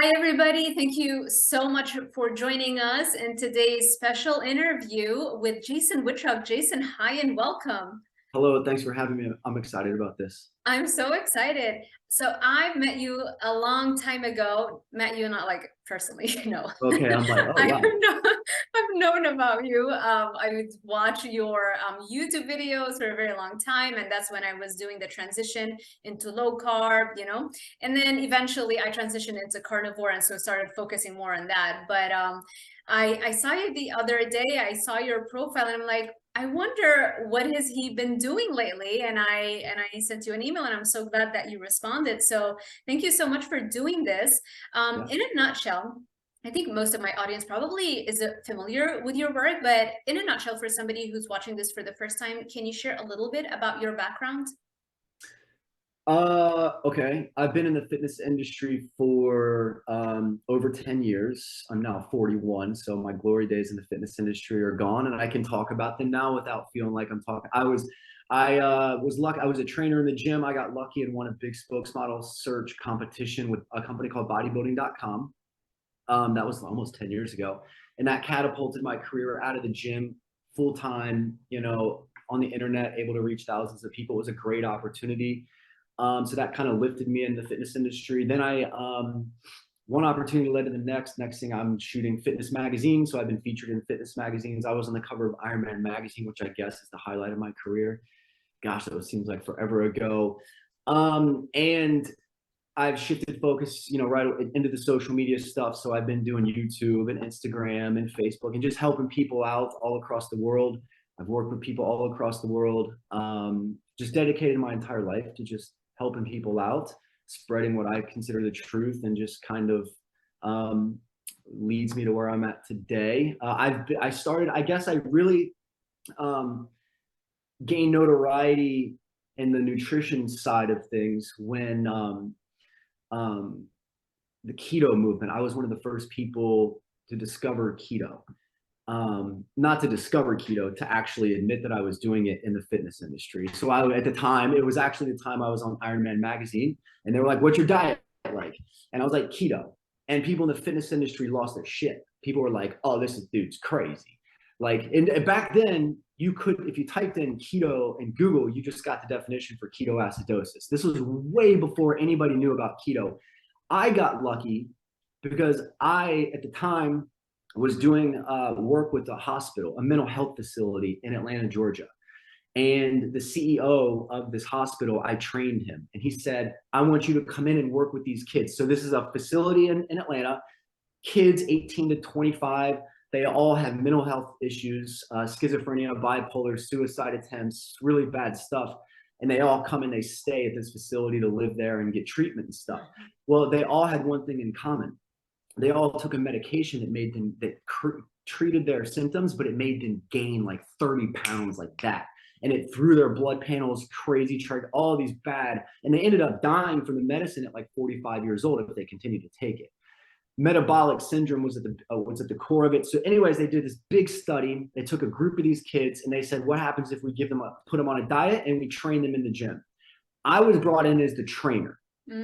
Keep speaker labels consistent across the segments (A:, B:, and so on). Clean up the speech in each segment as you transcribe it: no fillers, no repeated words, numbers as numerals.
A: Hi, everybody. Thank you so much for joining us in today's special interview with Jason Wittrock. Jason, hi and welcome.
B: Hello, thanks for having me. I'm excited about this.
A: I'm so excited. So I met you a long time ago, met you not like personally,
B: Okay, I'm like, oh
A: I have
B: wow.
A: known, I've known about you. I would watch your YouTube videos for a very long time, and that's when I was doing the transition into low carb. And then eventually I transitioned into carnivore, and so started focusing more on that. But I saw you the other day. I saw your profile, and I'm like, I wonder what has he been doing lately, and I sent you an email, and I'm so glad that you responded. So thank you so much for doing this.
B: Yeah.
A: In a nutshell, I think most of my audience probably is familiar with your work, but in a nutshell, for somebody who's watching this for the first time, can you share a little bit about your background?
B: Okay. I've been in the fitness industry for over 10 years. I'm now 41, so my glory days in the fitness industry are gone, and I can talk about them now without feeling like I'm talking. I was lucky. I was a trainer in the gym. I got lucky and won a big spokesmodel search competition with a company called bodybuilding.com. That was almost 10 years ago. And that catapulted my career out of the gym full time, on the internet, able to reach thousands of people. It was a great opportunity. So that kind of lifted me in the fitness industry. Then one opportunity led to the next. Next thing, I'm shooting fitness magazines. So I've been featured in fitness magazines. I was on the cover of Iron Man magazine, which I guess is the highlight of my career. Gosh, that seems like forever ago. And I've shifted focus, right into the social media stuff. So I've been doing YouTube and Instagram and Facebook and just helping people out all across the world. I've worked with people all across the world. Just dedicated my entire life to just helping people out, spreading what I consider the truth, and just kind of leads me to where I'm at today. I guess I really gained notoriety in the nutrition side of things when the keto movement. I was one of the first people to discover keto. Not to discover keto, to actually admit that I was doing it in the fitness industry. So at the time, it was actually the time I was on Iron Man magazine, and they were like, "What's your diet like?" And I was like, "Keto." And people in the fitness industry lost their shit. People were like, "Oh, this dude's crazy." Like, and back then, you could, if you typed in keto in Google, you just got the definition for ketoacidosis. This was way before anybody knew about keto. I got lucky because at the time, was doing work with a hospital, a mental health facility in Atlanta, Georgia. And the CEO of this hospital, I trained him. And he said, "I want you to come in and work with these kids." So this is a facility in Atlanta, kids 18 to 25. They all have mental health issues, schizophrenia, bipolar, suicide attempts, really bad stuff. And they all come and they stay at this facility to live there and get treatment and stuff. Well, they all had one thing in common. They all took a medication treated their symptoms, but it made them gain like 30 pounds, like that. And it threw their blood panels crazy, tried all these bad, and they ended up dying from the medicine at like 45 years old if they continued to take it. Metabolic syndrome was at the core of it. So, anyways, they did this big study. They took a group of these kids and they said, "What happens if we put them on a diet and we train them in the gym?" I was brought in as the trainer.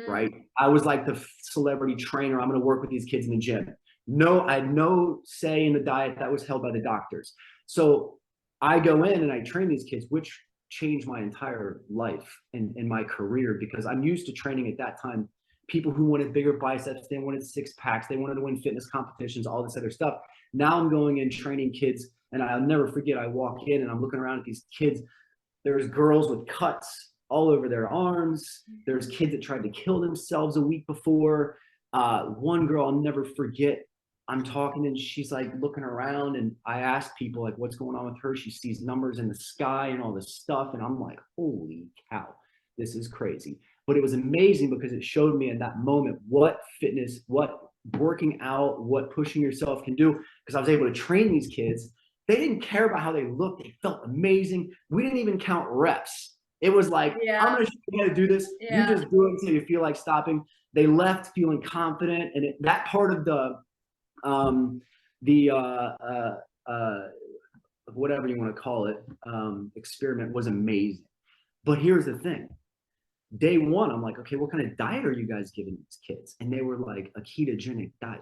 B: Right? I was like the celebrity trainer. I'm going to work with these kids in the gym. No, I had no say in the diet. That was held by the doctors. So I go in and I train these kids, which changed my entire life and my career, because I'm used to training at that time people who wanted bigger biceps, they wanted six packs, they wanted to win fitness competitions, all this other stuff. Now I'm going in training kids, and I'll never forget, I walk in and I'm looking around at these kids. There's girls with cuts all over their arms. There's kids that tried to kill themselves a week before. One girl I'll never forget, I'm talking and she's like looking around, and I ask people like, "What's going on with her?" She sees numbers in the sky and all this stuff, and I'm like, "Holy cow, this is crazy." But it was amazing because it showed me in that moment what fitness, what working out, what pushing yourself can do, because I was able to train these kids. They didn't care about how they looked. They felt amazing. We didn't even count reps. It was like, "I'm going to show you how to do this. You just do it until you feel like stopping." They left feeling confident. And that part of the whatever you want to call it, experiment was amazing. But here's the thing. day one, I'm like, okay, what kind of diet are you guys giving these kids? And they were like, a ketogenic diet.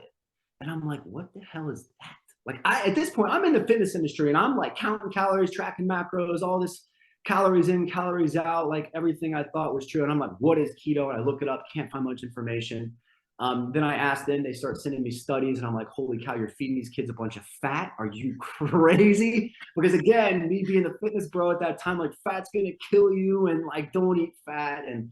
B: And I'm like, what the hell is that? Like, at this point, I'm in the fitness industry and I'm like counting calories, tracking macros, all this calories in, calories out, like everything I thought was true. And I'm like, what is keto? And I look it up, can't find much information. Then I asked them, they start sending me studies, and I'm like, holy cow, you're feeding these kids a bunch of fat? Are you crazy? Because again, me being the fitness bro at that time, like fat's gonna kill you, and like don't eat fat and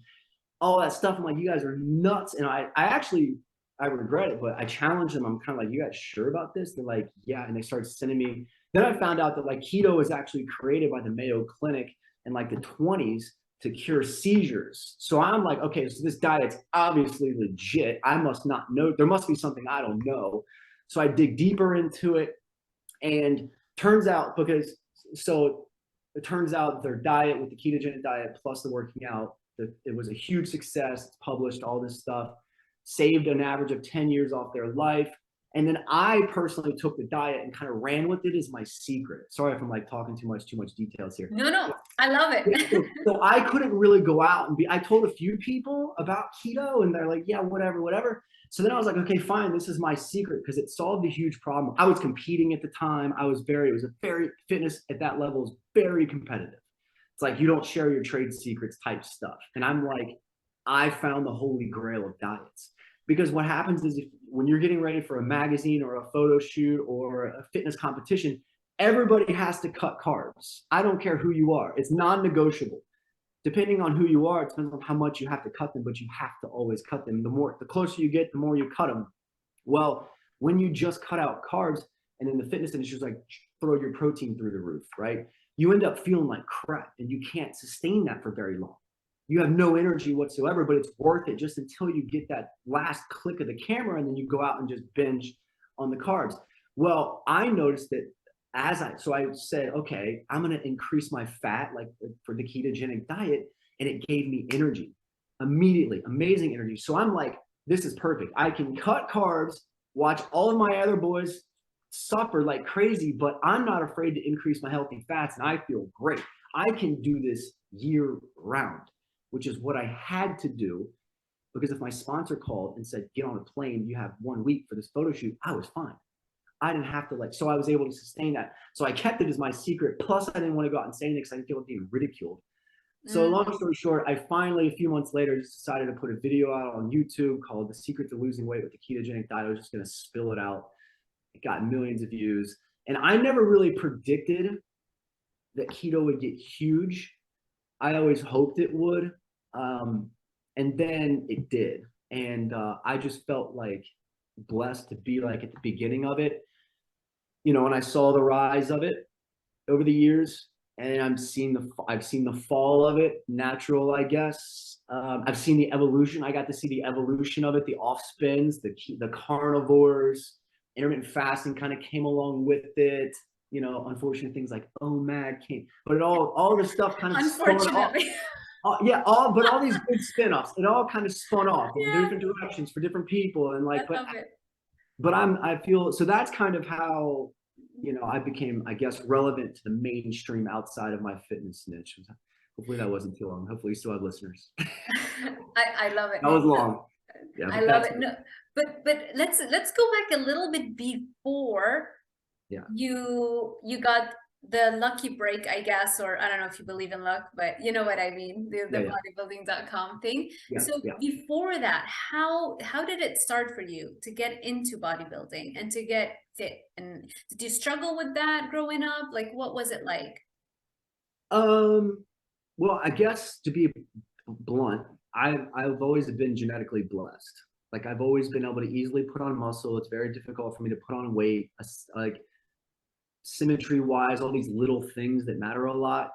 B: all that stuff. I'm like, you guys are nuts. And I regret it, but I challenged them. I'm kind of like, you guys sure about this? They're like, yeah. And they started sending me. Then I found out that like keto was actually created by the Mayo Clinic in like the 20s to cure seizures. So I'm like, okay, so this diet's obviously legit. I must not know. There must be something I don't know. So I dig deeper into it, and turns out it turns out their diet with the ketogenic diet plus the working out, it was a huge success. It's published, all this stuff, saved an average of 10 years off their life. And then I personally took the diet and kind of ran with it as my secret. Sorry if I'm like talking too much details here.
A: No, I love it.
B: So I couldn't really go out and I told a few people about keto and they're like, yeah, whatever. So then I was like, okay, fine. This is my secret because it solved a huge problem. I was competing at the time. It was a very fitness at that level is very competitive. It's like, you don't share your trade secrets type stuff. And I'm like, I found the holy grail of diets. Because what happens is when you're getting ready for a magazine or a photo shoot or a fitness competition, everybody has to cut carbs. I don't care who you are. It's non-negotiable. Depending on who you are, it depends on how much you have to cut them, but you have to always cut them. The closer you get, the more you cut them. Well, when you just cut out carbs, and then the fitness industry is like, throw your protein through the roof, right? You end up feeling like crap and you can't sustain that for very long. You have no energy whatsoever, but it's worth it just until you get that last click of the camera and then you go out and just binge on the carbs. Well, I noticed that so I said, okay, I'm going to increase my fat like for the ketogenic diet. And it gave me energy immediately, amazing energy. So I'm like, this is perfect. I can cut carbs, watch all of my other boys suffer like crazy, but I'm not afraid to increase my healthy fats and I feel great. I can do this year round, which is what I had to do, because if my sponsor called and said, get on a plane, you have 1 week for this photo shoot, I was fine. I didn't have to so I was able to sustain that. So I kept it as my secret. Plus I didn't want to go out and say anything because I didn't feel like being ridiculed. So long story short, I finally, a few months later, just decided to put a video out on YouTube called The Secret to Losing Weight with the Ketogenic Diet. I was just going to spill it out. It got millions of views. And I never really predicted that keto would get huge. I always hoped it would. And then it did. And I just felt like blessed to be like at the beginning of it, and I saw the rise of it over the years, and I've seen the fall of it, natural, I guess. I've seen the evolution. I got to see the evolution of it, the off spins, the carnivores, intermittent fasting kind of came along with it. Unfortunately, things like OMAD came, but all this stuff kind of
A: Unfortunately.
B: but all these good spin-offs, it all kind of spun off in different directions for different people, and like, I feel so that's kind of how I became, I guess, relevant to the mainstream outside of my fitness niche. Hopefully that wasn't too long. Hopefully you still have listeners.
A: I love it.
B: That was long. Yeah,
A: I love it. No, but let's go back a little bit before you got the lucky break, I guess, or I don't know if you believe in luck, but you know what I mean, the bodybuilding.com thing. So before that, how did it start for you to get into bodybuilding and to get fit? And did you struggle with that growing up? Like, what was it like?
B: Well, I guess to be blunt, I've always been genetically blessed. Like I've always been able to easily put on muscle. It's very difficult for me to put on weight. Like symmetry wise, all these little things that matter a lot,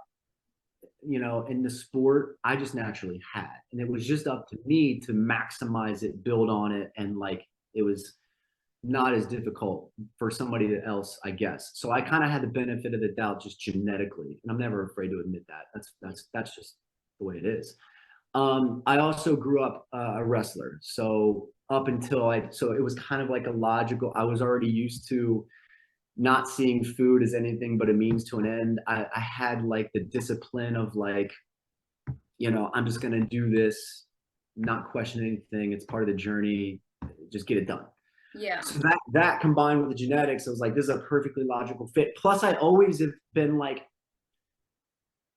B: in the sport, I just naturally had. And it was just up to me to maximize it, build on it. And like, it was not as difficult for somebody else, I guess. So I kind of had the benefit of the doubt just genetically. And I'm never afraid to admit that. That's just the way it is. I also grew up a wrestler. So up until so it was kind of like I was already used to not seeing food as anything but a means to an end. I had like the discipline of like you know, I'm just going to do this, not question anything. It's part of the journey. Just get it done.
A: Yeah.
B: So that combined with the genetics, I was like, this is a perfectly logical fit. Plus, I always have been like,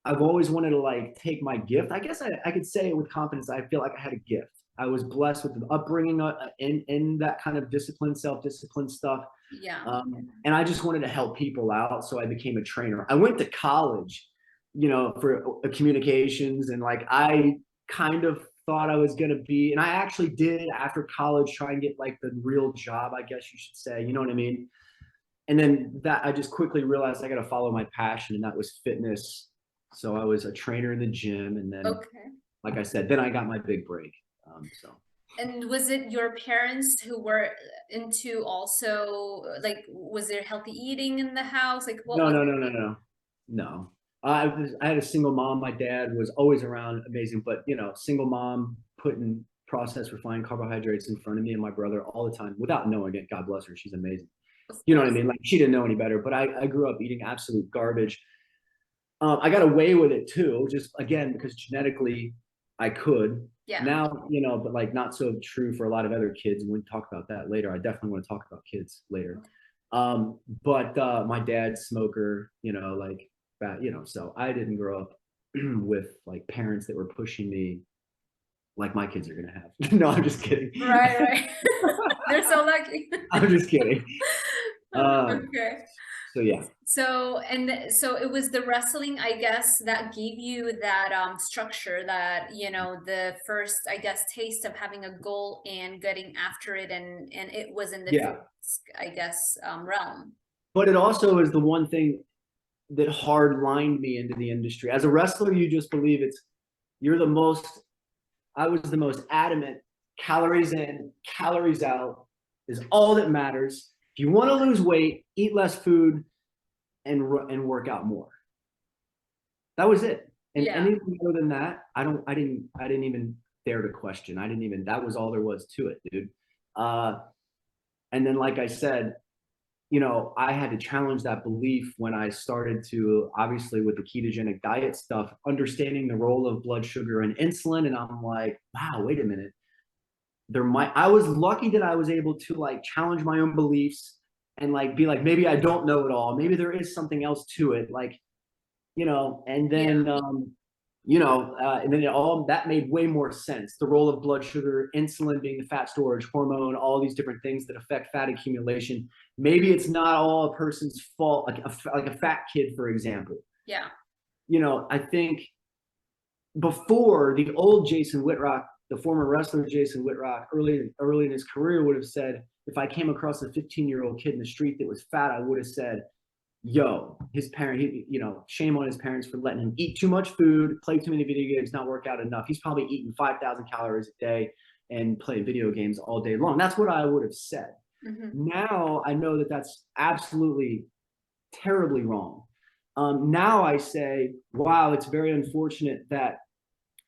B: I've always wanted to like take my gift. I guess I could say it with confidence. I feel like I had a gift. I was blessed with an upbringing in that kind of discipline, self-discipline stuff.
A: Yeah.
B: And I just wanted to help people out. So I became a trainer. I went to college, you know, for communications, and like I kind of thought I was going to be, and I actually did after college try and get like the real job, I guess you should say, you know what I mean? And then that I just quickly realized I got to follow my passion, and that was fitness. So I was a trainer in the gym, and then, like I said, then I got my big break. So.
A: And was it your parents who were into also, like, was there healthy eating in the house? Like, what was
B: No. I had a single mom. My dad was always around, amazing, but you know, single mom putting processed refined carbohydrates in front of me and my brother all the time without knowing it. God bless her. She's amazing. You know what I mean? Like she didn't know any better, but I grew up eating absolute garbage. I got away with it too, just again, because genetically I could.
A: Yeah.
B: Now, you know, but like not so true for a lot of other kids. And we'll talk about that later. I definitely want to talk about kids later. But my dad's smoker, you know, like that, you know, so I didn't grow up with like parents that were pushing me like my kids are gonna have. No, I'm just kidding.
A: Right. They're so lucky.
B: I'm just kidding.
A: Okay.
B: So yeah.
A: So so it was the wrestling, I guess, that gave you that structure, that, you know, the first, I guess, taste of having a goal and getting after it, and it was in the fitness, I guess, realm.
B: But it also is the one thing that hard lined me into the industry. As a wrestler, you just believe I was the most adamant, calories in, calories out is all that matters. If you want to lose weight, eat less food and work out more. That was it. And anything more than that, I didn't even dare to question. That was all there was to it, dude. And then, like I said, you know, I had to challenge that belief when I started to, obviously with the ketogenic diet stuff, understanding the role of blood sugar and insulin. And I'm like, wow, wait a minute. I was lucky that I was able to like challenge my own beliefs and like be like, maybe I don't know it all. Maybe there is something else to it. Like, you know, and then, you know, and then all that made way more sense. The role of blood sugar, insulin being the fat storage hormone, all these different things that affect fat accumulation. Maybe it's not all a person's fault, like a fat kid, for example.
A: Yeah.
B: You know, I think before, the old Jason Wittrock, the former wrestler Jason Wittrock, early in his career would have said, if I came across a 15-year-old kid in the street that was fat, I would have said, yo, his parent, you know, shame on his parents for letting him eat too much food, play too many video games, not work out enough. He's probably eating 5,000 calories a day and playing video games all day long. That's what I would have said. Now I know that that's absolutely terribly wrong. Now I say, wow, it's very unfortunate that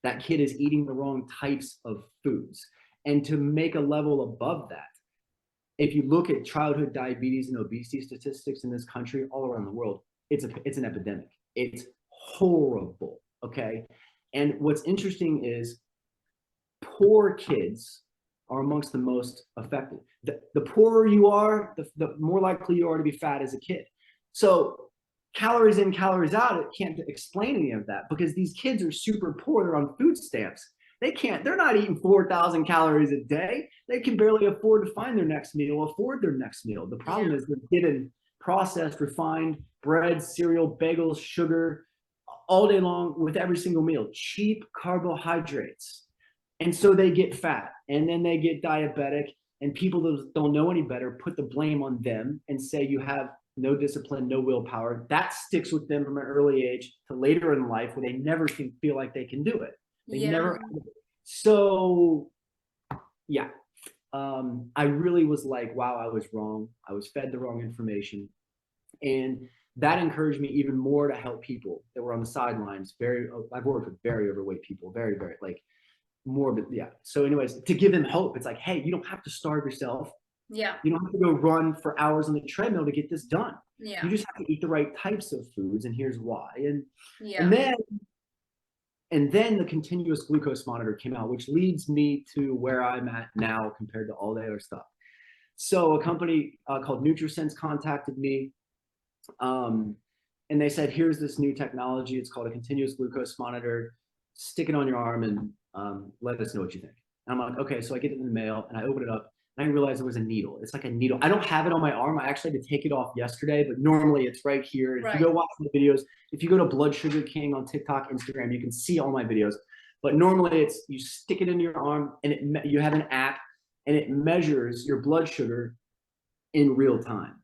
B: that kid is eating the wrong types of foods. And to make a level above that, if you look at childhood diabetes and obesity statistics in this country, all around the world, it's an epidemic. It's horrible, okay? And what's interesting is poor kids are amongst the most affected. The poorer you are, the more likely you are to be fat as a kid. So calories in, calories out, it can't explain any of that because these kids are super poor. They're on food stamps. They're not eating 4,000 calories a day. They can barely afford to find their next meal, afford their next meal. The problem is they're given processed, refined bread, cereal, bagels, sugar all day long with every single meal, cheap carbohydrates. And so they get fat and then they get diabetic, and people that don't know any better put the blame on them and say you have no discipline, no willpower. That sticks with them from an early age to later in life where they never feel like they can do it. They never. So, yeah, I really was like, wow, I was wrong. I was fed the wrong information. And that encouraged me even more to help people that were on the sidelines. I've worked with very overweight people, very, very like morbid. Yeah. So anyways, to give them hope, it's like, hey, you don't have to starve yourself.
A: Yeah.
B: You don't have to go run for hours on the treadmill to get this done.
A: Yeah.
B: You just have to eat the right types of foods. And here's why. And And then the continuous glucose monitor came out, which leads me to where I'm at now compared to all the other stuff. So a company called NutriSense contacted me, and they said, here's this new technology. It's called a continuous glucose monitor. Stick it on your arm and let us know what you think. And I'm like, okay. So I get it in the mail and I open it up and I realized it was a needle. It's like a needle. I don't have it on my arm. I actually had to take it off yesterday, but normally it's right here. If you go watch the videos, if you go to Blood Sugar King on TikTok, Instagram, you can see all my videos. But normally it's you stick it into your arm and you have an app and it measures your blood sugar in real time.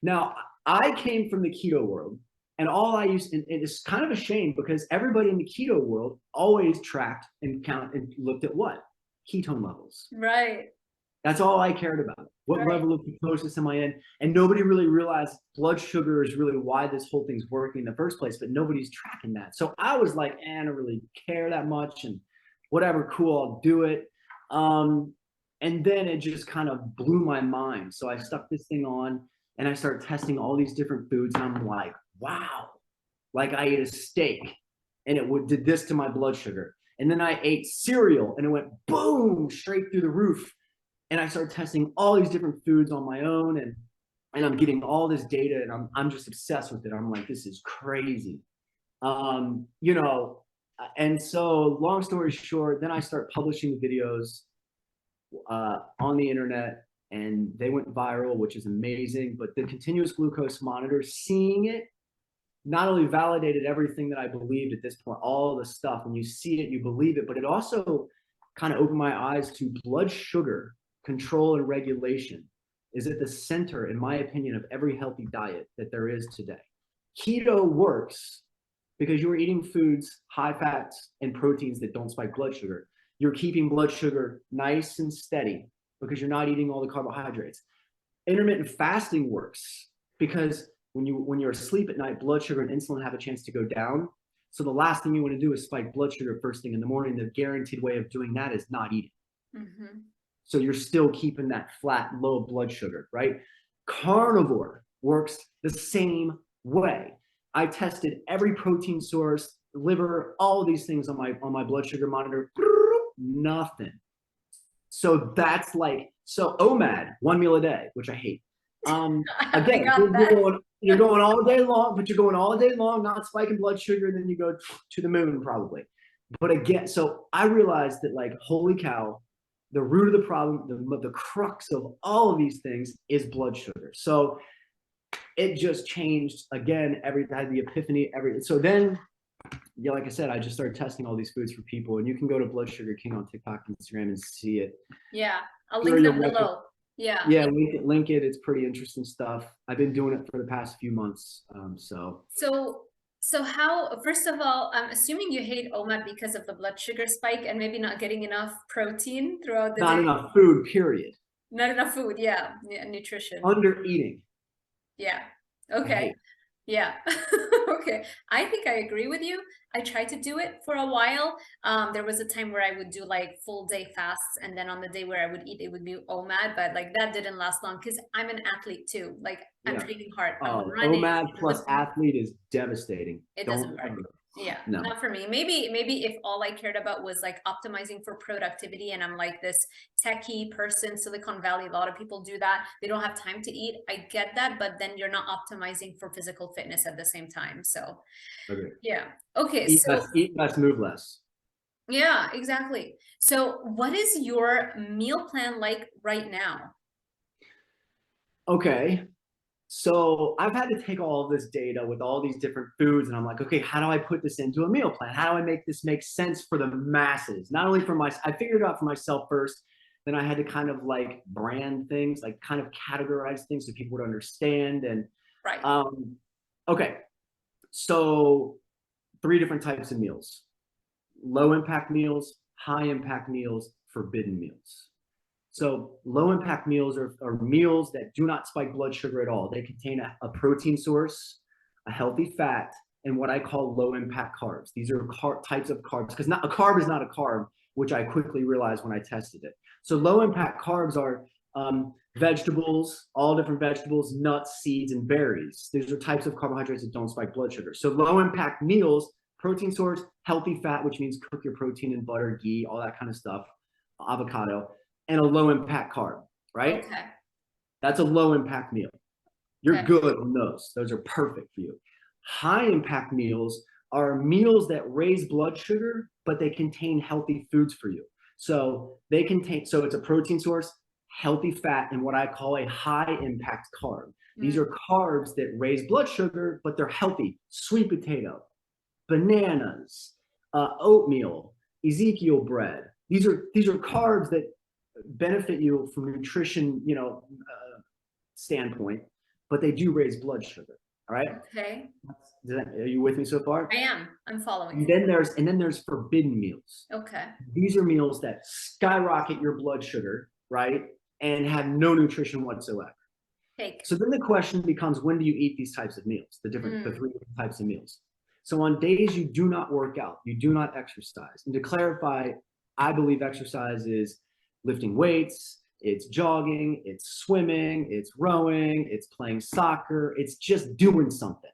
B: Now, I came from the keto world. And all I used, and it's kind of a shame because everybody in the keto world always tracked and counted and looked at what? Ketone levels.
A: Right.
B: That's all I cared about. What level of ketosis am I in? And nobody really realized blood sugar is really why this whole thing's working in the first place, but nobody's tracking that. So I was like, I don't really care that much and whatever, cool, I'll do it. And then it just kind of blew my mind. So I stuck this thing on and I started testing all these different foods and I'm like, wow, like I ate a steak and it did this to my blood sugar. And then I ate cereal and it went boom, straight through the roof. And I started testing all these different foods on my own and I'm getting all this data and I'm just obsessed with it. I'm like, this is crazy. You know, and so long story short, then I start publishing videos on the internet and they went viral, which is amazing. But the continuous glucose monitor, seeing it, not only validated everything that I believed at this point, all the stuff, when you see it, you believe it, but it also kind of opened my eyes to blood sugar control and regulation is at the center, in my opinion, of every healthy diet that there is today. Keto works because you're eating foods, high fats and proteins that don't spike blood sugar. You're keeping blood sugar nice and steady because you're not eating all the carbohydrates. Intermittent fasting works because when you're asleep at night, blood sugar and insulin have a chance to go down. So the last thing you want to do is spike blood sugar first thing in the morning. The guaranteed way of doing that is not eating. Mm-hmm. So you're still keeping that flat, low blood sugar, right? Carnivore works the same way. I tested every protein source, liver, all these things on my blood sugar monitor. Nothing. So that's like, so OMAD, 1 meal a day, which I hate. Again, you're going all day long, but you're going all day long, not spiking blood sugar, and then you go to the moon probably. But again, so I realized that like, holy cow, the root of the problem, the crux of all of these things is blood sugar. So it just changed again. I had the epiphany. So then, yeah, like I said, I just started testing all these foods for people, and you can go to Blood Sugar King on TikTok and Instagram and see it.
A: Yeah, I'll link them below. Yeah.
B: Yeah, link it. It's pretty interesting stuff. I've been doing it for the past few months.
A: So how, first of all, I'm assuming you hate OMAD because of the blood sugar spike and maybe not getting enough protein throughout the day.
B: Not enough food, period.
A: Not enough food, yeah, nutrition.
B: Under eating.
A: Yeah, okay. Yeah. Okay. I think I agree with you. I tried to do it for a while. There was a time where I would do like full day fasts, and then on the day where I would eat, it would be OMAD, but like that didn't last long because I'm an athlete too. Like I'm training hard. I'm running.
B: OMAD plus athlete is devastating.
A: It doesn't work. Yeah, no. Not for me. Maybe if all I cared about was like optimizing for productivity, and I'm like this techie person, Silicon Valley, a lot of people do that. They don't have time to eat. I get that, but then you're not optimizing for physical fitness at the same time. So yeah. Okay.
B: Eat less, move less.
A: Yeah, exactly. So what is your meal plan like right now?
B: Okay. So I've had to take all of this data with all these different foods, and I'm like, okay, how do I put this into a meal plan? How do I make this make sense for the masses? Not only for I figured it out for myself first, then I had to kind of like brand things, like kind of categorize things so people would understand. And okay, so 3 different types of meals: low impact meals, high impact meals, forbidden meals. So low impact meals are meals that do not spike blood sugar at all. They contain a protein source, a healthy fat, and what I call low impact carbs. These are types of carbs, because a carb is not a carb, which I quickly realized when I tested it. So low impact carbs are vegetables, all different vegetables, nuts, seeds, and berries. These are types of carbohydrates that don't spike blood sugar. So low impact meals protein source, healthy fat, which means cook your protein in butter, ghee, all that kind of stuff, avocado, and a low impact carb, right?
A: Okay.
B: That's a low impact meal. You're
A: Okay.
B: good on those. Those are perfect for you. High impact meals are meals that raise blood sugar, but they contain healthy foods for you. So they contain, so it's a protein source, healthy fat, and what I call a high impact carb. These are carbs that raise blood sugar, but they're healthy. Sweet potato, bananas, oatmeal, Ezekiel bread. These are carbs that benefit you from nutrition, standpoint, but they do raise blood sugar. All right.
A: Okay.
B: Are you with me so far?
A: I am. I'm following.
B: And then there's forbidden meals.
A: Okay.
B: These are meals that skyrocket your blood sugar, right, and have no nutrition whatsoever.
A: Cake.
B: So then the question becomes, when do you eat these types of meals? The three different types of meals. So on days you do not work out, you do not exercise. And to clarify, I believe exercise is lifting weights, it's jogging, it's swimming, it's rowing, it's playing soccer, it's just doing something,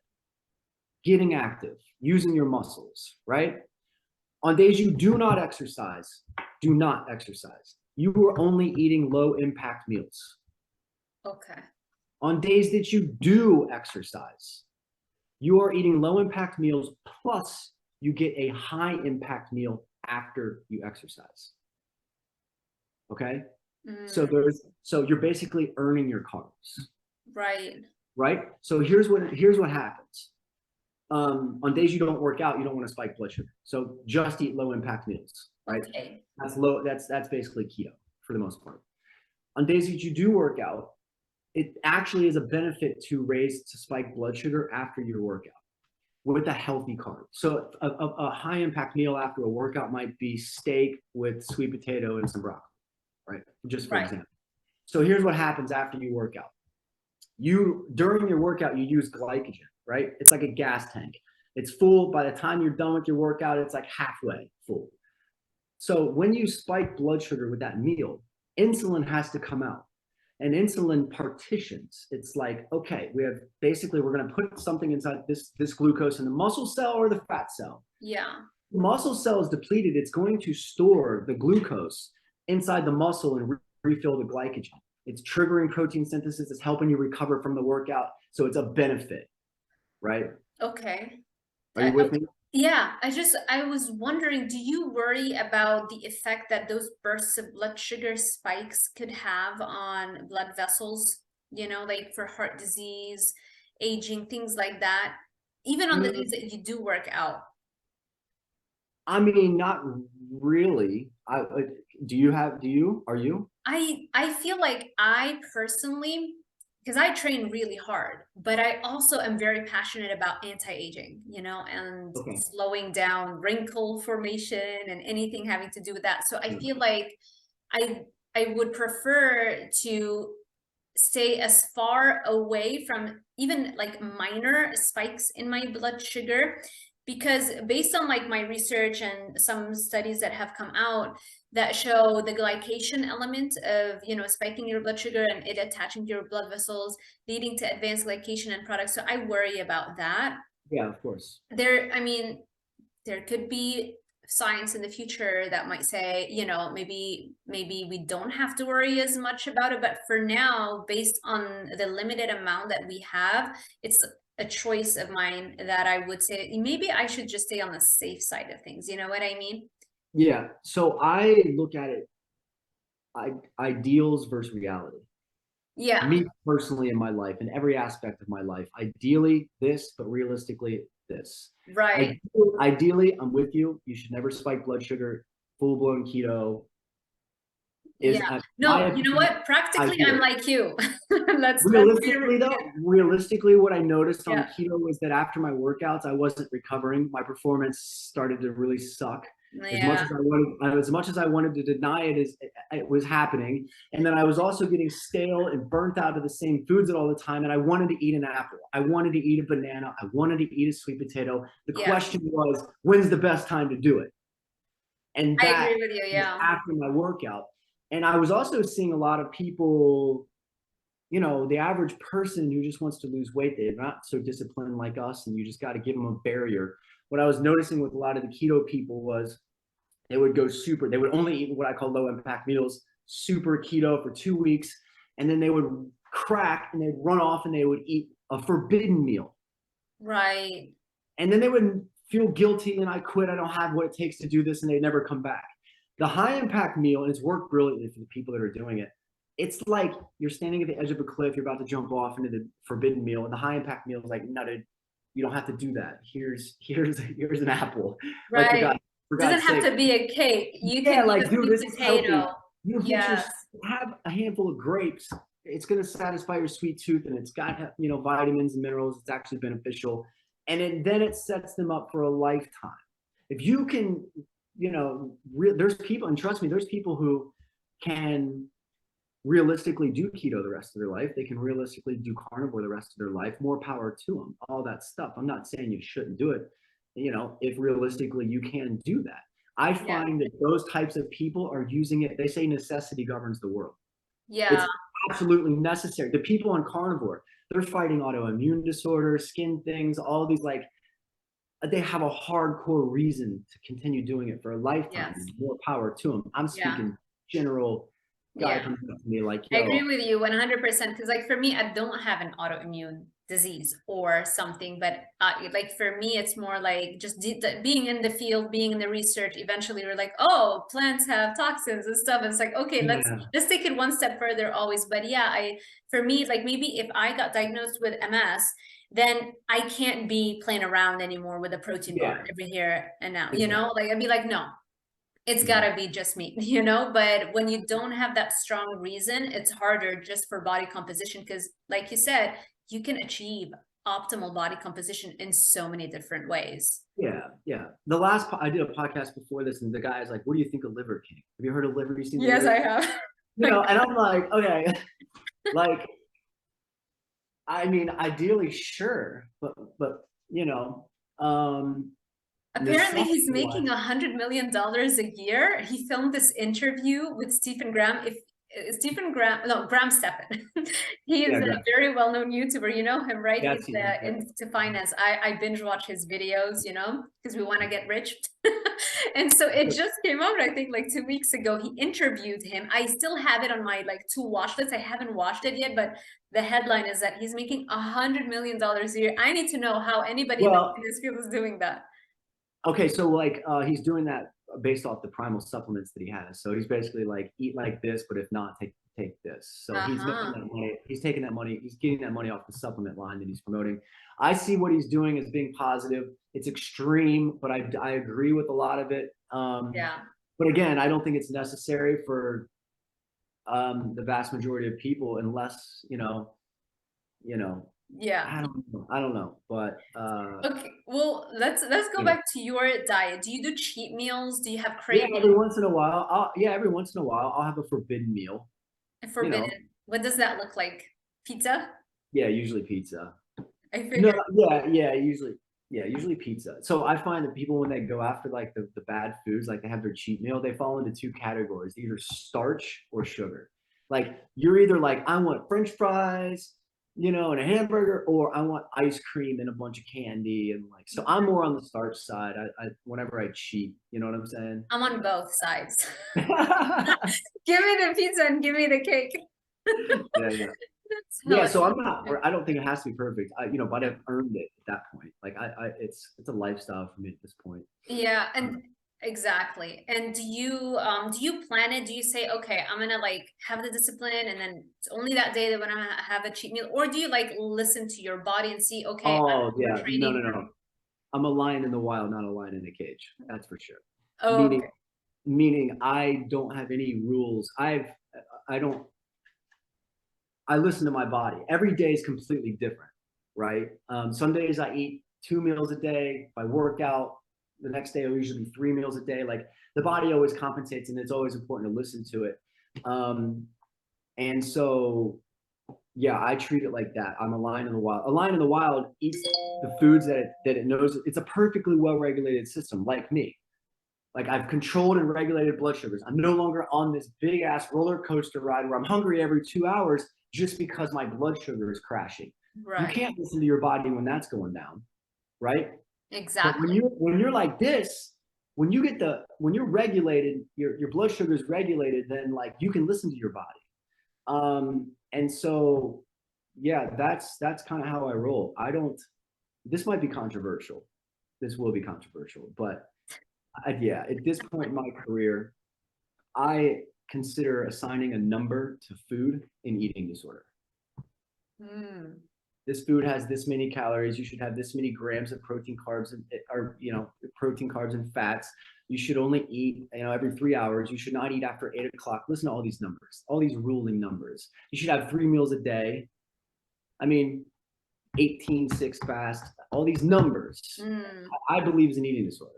B: getting active, using your muscles, right? On days you do not exercise, do not exercise. You are only eating low impact meals.
A: Okay.
B: On days that you do exercise, you are eating low impact meals, plus you get a high impact meal after you exercise. Okay? So you're basically earning your carbs.
A: Right.
B: Right? So here's what happens. On days you don't work out, you don't want to spike blood sugar. So just eat low impact meals, right?
A: Okay.
B: That's basically keto for the most part. On days that you do work out, it actually is a benefit to spike blood sugar after your workout with a healthy carb. So a high impact meal after a workout might be steak with sweet potato and some broccoli, right? Just for example. So here's what happens after you work out. During your workout, you use glycogen, right? It's like a gas tank. It's full. By the time you're done with your workout, it's like halfway full. So when you spike blood sugar with that meal, insulin has to come out. And insulin partitions. It's like, okay, we're going to put something inside this glucose in the muscle cell or the fat cell.
A: Yeah.
B: The muscle cell is depleted. It's going to store the glucose inside the muscle and refill the glycogen. It's triggering protein synthesis. It's helping you recover from the workout. So it's a benefit, right?
A: Okay.
B: Are you with me?
A: Yeah, I was wondering, do you worry about the effect that those bursts of blood sugar spikes could have on blood vessels, like for heart disease, aging, things like that, even on the days that you do work out?
B: I mean, not really. Are you?
A: I feel like I personally, because I train really hard, but I also am very passionate about anti-aging, and slowing down wrinkle formation and anything having to do with that. So I feel like I would prefer to stay as far away from even like minor spikes in my blood sugar, because based on like my research and some studies that have come out that show the glycation element of, spiking your blood sugar and it attaching to your blood vessels, leading to advanced glycation end products. So I worry about that.
B: Yeah, of course.
A: There could be science in the future that might say, maybe we don't have to worry as much about it. But for now, based on the limited amount that we have, it's a choice of mine that I would say maybe I should just stay on the safe side of things. You know what I mean?
B: Yeah. So I look at it, ideals versus reality.
A: Yeah.
B: Me personally in my life, in every aspect of my life, ideally this, but realistically this.
A: Right.
B: Ideally, I'm with you. You should never spike blood sugar. Full-blown keto is,
A: yeah. No, you know what? Practically, I'm like you.
B: Realistically, what I noticed on keto was that after my workouts, I wasn't recovering. My performance started to really suck. As much as I wanted to deny it, it was happening. And then I was also getting stale and burnt out of the same foods all the time. And I wanted to eat an apple. I wanted to eat a banana. I wanted to eat a sweet potato. The question was, when's the best time to do it? And
A: I agree with you. Yeah.
B: After my workout. And I was also seeing a lot of people, the average person who just wants to lose weight, they're not so disciplined like us, and you just got to give them a barrier. what I was noticing with a lot of the keto people was they would go super, they would only eat what I call low impact meals, super keto for 2 weeks. And then they would crack and they'd run off and they would eat a forbidden meal.
A: Right.
B: And then they would feel guilty and I quit. I don't have what it takes to do this. And they'd never come back. The high impact meal, and it's worked brilliantly for the people that are doing it. It's like you're standing at the edge of a cliff. You're about to jump off into the forbidden meal. And the high impact meal is like, no, dude, you don't have to do that. Here's an apple.
A: Right.
B: Like, for God's
A: doesn't have
B: sake.
A: to be a cake. You can
B: like, dude, this is healthy.
A: potato.
B: You
A: Yes.
B: have a handful of grapes. It's going to satisfy your sweet tooth, and it's got, you know, vitamins and minerals. It's actually beneficial, and then it sets them up for a lifetime. If you can, you know, there's people, and trust me, there's people who can realistically do keto the rest of their life. They can realistically do carnivore the rest of their life. More power to them. All that stuff. I'm not saying you shouldn't do it. You know, if realistically you can do that. I find that those types of people are using it. They say necessity governs the world.
A: Yeah.
B: It's absolutely necessary. The people on carnivore, they're fighting autoimmune disorders, skin things, all these, like, they have a hardcore reason to continue doing it for a lifetime.
A: Yes.
B: More power to them. I'm speaking general guy comes up to me like,
A: I agree with you 100%. Because like for me, I don't have an autoimmune disease or something, but like for me it's more like just being in the field, being in the research. Eventually we're like, oh, plants have toxins and stuff, and it's like, okay, let's take it one step further always. But yeah, for me, like, maybe if I got diagnosed with MS, then I can't be playing around anymore with a protein bar every here and now, you know, like I'd be like, no, it's gotta be just me, you know. But when you don't have that strong reason, it's harder just for body composition, because like you said, you can achieve optimal body composition in so many different ways.
B: Yeah. The last I did a podcast before this, and the guy is like, "What do you think of Liver King? Have you heard of Liver? You seen
A: Yes,
B: Liver?
A: I have.
B: You know, and I'm like, okay, like, I mean, ideally, sure, but you know,
A: apparently he's making $100 million a year. He filmed this interview with Stephen Graham. Graham Stephan. He's a very well-known YouTuber. You know him, right? He's into finance. I binge watch his videos, you know, because we want to get rich. And so it just came out, I think, like 2 weeks ago. He interviewed him. I still have it on my to watch list. I haven't watched it yet, but the headline is that he's making $100 million a year. I need to know how anybody in this field is doing that.
B: Okay, so like he's doing that based off the primal supplements that he has. So he's basically like, eat like this, but if not, take this. So he's making that money. He's taking that money. He's getting that money off the supplement line that he's promoting. I see what he's doing as being positive. It's extreme, but I agree with a lot of it. But again, I don't think it's necessary for the vast majority of people, unless you know. I don't know, but
A: okay, well, let's go back to your diet. Do you do cheat meals? Do you have cravings?
B: Yeah, every once in a while. Every once in a while I'll have a forbidden meal.
A: Forbidden. You know. What does that look like? Pizza?
B: Yeah, usually pizza.
A: I figured.
B: Usually pizza. So I find that people, when they go after like the bad foods, like they have their cheat meal, they fall into two categories: either starch or sugar. Like, you're either like, I want French fries, you know, and a hamburger, or I want ice cream and a bunch of candy. And like, so I'm more on the starch side. I whenever I cheat, you know what I'm saying?
A: I'm on both sides. Give me the pizza and give me the cake.
B: So I don't think it has to be perfect. But I've earned it at that point. Like it's a lifestyle for me at this point.
A: Yeah. And exactly. And do you plan it? Do you say, okay, I'm gonna like have the discipline, and then it's only that day that when I have a cheat meal? Or do you like listen to your body and see, okay,
B: no. I'm a lion in the wild, not a lion in a cage. That's for sure. Meaning I don't have any rules. I listen to my body. Every day is completely different, right? Some days I eat 2 meals a day. If I work out, the next day it'll usually be 3 meals a day. Like, the body always compensates, and it's always important to listen to it. And so, yeah, I treat it like that. I'm a lion in the wild. A lion in the wild eats the foods that it knows. It's a perfectly well-regulated system, like me. Like, I've controlled and regulated blood sugars. I'm no longer on this big ass roller coaster ride where I'm hungry every 2 hours just because my blood sugar is crashing. Right. You can't listen to your body when that's going down, right? But
A: Exactly.
B: when you're like this, when you're regulated, your blood sugar is regulated, then like you can listen to your body. And so yeah, that's kind of how I roll. I don't, this might be controversial. This will be controversial, but yeah, at this point in my career, I consider assigning a number to food in eating disorder.
A: Mm.
B: This food has this many calories. You should have this many grams of protein, carbs, and or protein, carbs, and fats. You should only eat every 3 hours. You should not eat after 8 o'clock. Listen to all these numbers, all these ruling numbers. You should have 3 meals a day. I mean, 18-6 fast. All these numbers.
A: Mm.
B: I believe is an eating disorder.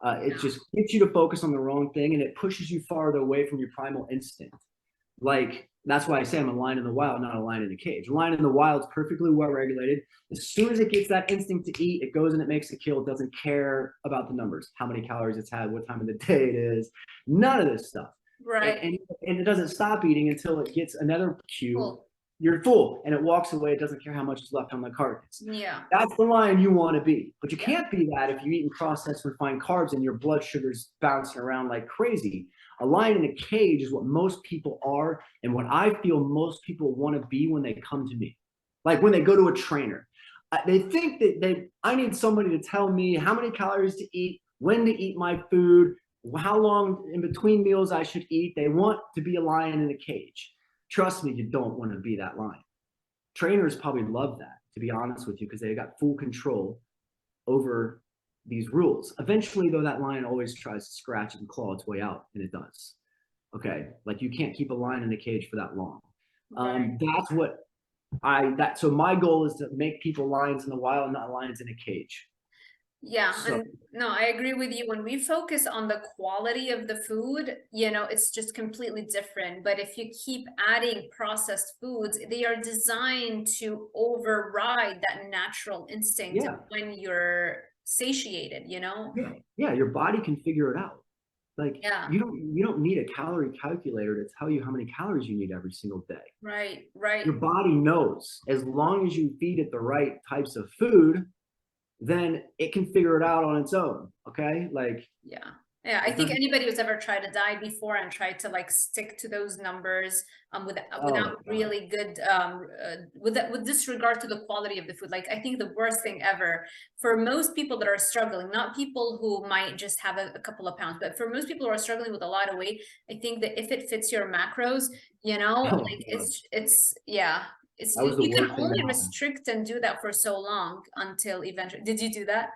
B: It just gets you to focus on the wrong thing, and it pushes you farther away from your primal instinct. Like, that's why I say I'm a lion in the wild, not a lion in a cage. A lion in the wild is perfectly well regulated. As soon as it gets that instinct to eat, it goes and it makes a kill. It doesn't care about the numbers, how many calories it's had, what time of the day it is, none of this stuff.
A: Right.
B: And it doesn't stop eating until it gets another cue.
A: Cool.
B: You're full, and it walks away. It doesn't care how much is left on the carcass.
A: Yeah.
B: That's the lion you want to be. But you can't be that if you're eating processed refined carbs and your blood sugar's bouncing around like crazy. A lion in a cage is what most people are, and what I feel most people want to be when they come to me. Like when they go to a trainer. They think that I need somebody to tell me how many calories to eat, when to eat my food, how long in between meals I should eat. They want to be a lion in a cage. Trust me, you don't want to be that lion. Trainers probably love that, to be honest with you, because they got full control over these rules. Eventually, though, that lion always tries to scratch and claw its way out, and it does. Okay, like you can't keep a lion in a cage for that long.
A: Right.
B: That's what so my goal is to make people lions in the wild, not lions in a cage.
A: Yeah,
B: So
A: and no, I agree with you. When we focus on the quality of the food, it's just completely different. But if you keep adding processed foods, they are designed to override that natural instinct
B: yeah,
A: when you're satiated,
B: yeah, your body can figure it out. Like
A: Yeah,
B: you don't need a calorie calculator to tell you how many calories you need every single day.
A: right, right.
B: Your body knows. As long as you feed it the right types of food, then it can figure it out on its own. Okay, like
A: Yeah. Yeah, I think anybody who's ever tried to diet before and tried to like stick to those numbers without really good with disregard to the quality of the food. Like I think the worst thing ever for most people that are struggling, not people who might just have a couple of pounds, but for most people who are struggling with a lot of weight, I think that if it fits your macros, like it's yeah.
B: That was the
A: You can
B: worst thing that
A: only
B: happened.
A: restrict and do that for so long until eventually. Did you do that?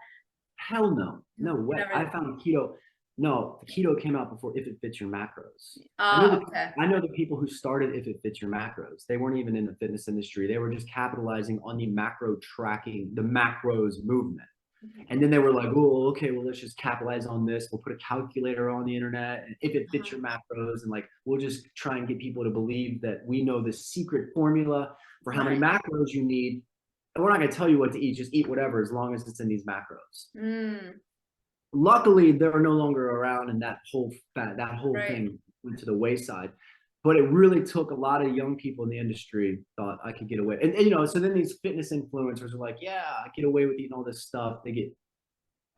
B: Hell no, no way.
A: Never.
B: I found keto. No, the keto came out before If It Fits Your Macros.
A: Okay.
B: I know the people who started If It Fits Your Macros. They weren't even in the fitness industry. They were just capitalizing on the macro tracking, the macros movement. And then they were like, oh, okay, well, let's just capitalize on this. We'll put a calculator on the internet, and if it fits your macros, and like, we'll just try and get people to believe that we know the secret formula for how many macros you need. And we're not going to tell you what to eat. Just eat whatever, as long as it's in these macros. Luckily, they're no longer around, and that whole thing went to the wayside. But it really took a lot of young people in the industry thought I could get away. And so then these fitness influencers are like, yeah, I get away with eating all this stuff. They get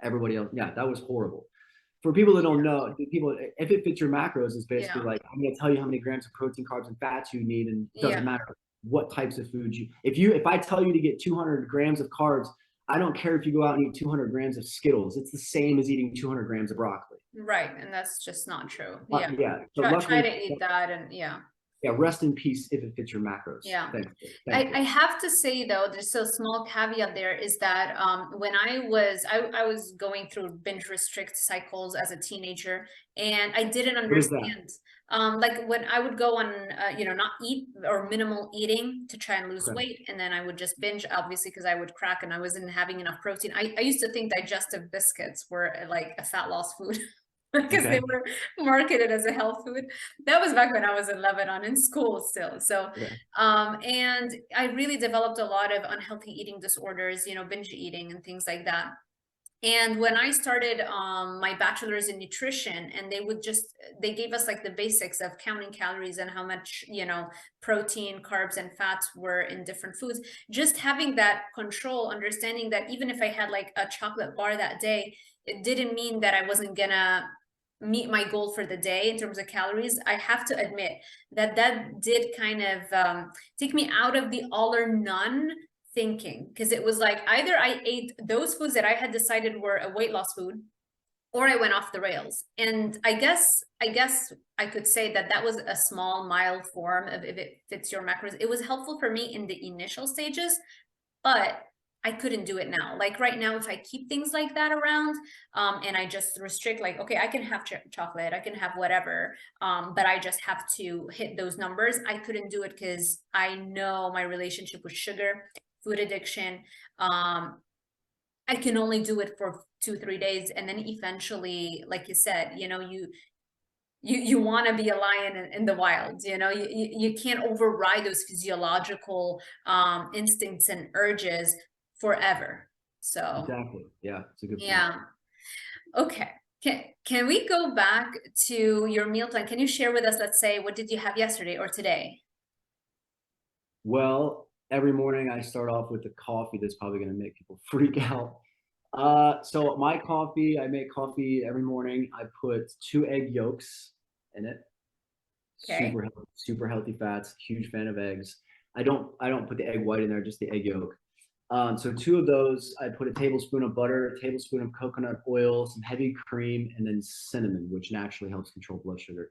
B: everybody else. Yeah, that was horrible. For people that don't know, if it fits your macros, is basically like, I'm going to tell you how many grams of protein, carbs, and fats you need, and it doesn't matter what types of foods if I tell you to get 200 grams of carbs, I don't care if you go out and eat 200 grams of Skittles. It's the same as eating 200 grams of broccoli.
A: Right, and that's just not true.
B: Yeah. So
A: try to eat that, and
B: yeah, rest in peace if it fits your macros.
A: Yeah.
B: Thank
A: I have to say though, there's a small caveat there is that when I was going through binge restrict cycles as a teenager, and I didn't understand. Like when I would go on, not eat or minimal eating to try and lose weight, and then I would just binge, obviously, because I would crack and I wasn't having enough protein. I used to think digestive biscuits were like a fat loss food. Because they were marketed as a health food. That was back when I was in Lebanon in school still. So, and I really developed a lot of unhealthy eating disorders, binge eating and things like that. And when I started my bachelor's in nutrition, and they gave us like the basics of counting calories and how much, you know, protein, carbs, and fats were in different foods, just having that control, understanding that even if I had like a chocolate bar that day, it didn't mean that I wasn't gonna meet my goal for the day in terms of calories. I have to admit that that did kind of take me out of the all or none thinking, because it was like either I ate those foods that I had decided were a weight loss food, or I went off the rails. And I guess I could say that that was a small, mild form of, if it fits your macros. It was helpful for me in the initial stages, but I couldn't do it now. Like right now, if I keep things like that around, and I just restrict, like, okay, I can have chocolate, I can have whatever, but I just have to hit those numbers. I couldn't do it because I know my relationship with sugar, food addiction. I can only do it for 2-3 days, and then eventually, like you said, you know, you want to be a lion in the wild. You know, you can't override those physiological instincts and urges forever. So
B: Exactly. Yeah, it's a good point.
A: yeah. Okay. Can we go back to your meal plan? Can you share with us, let's say, what did you have yesterday or today?
B: Well, every morning I start off with a coffee that's probably going to make people freak out. So my coffee, I make coffee every morning. I put 2 egg yolks in it.
A: Okay.
B: Super healthy fats. Huge fan of eggs. I don't put the egg white in there, just the egg yolk. So 2 of those, I put a tablespoon of butter, a tablespoon of coconut oil, some heavy cream, and then cinnamon, which naturally helps control blood sugar.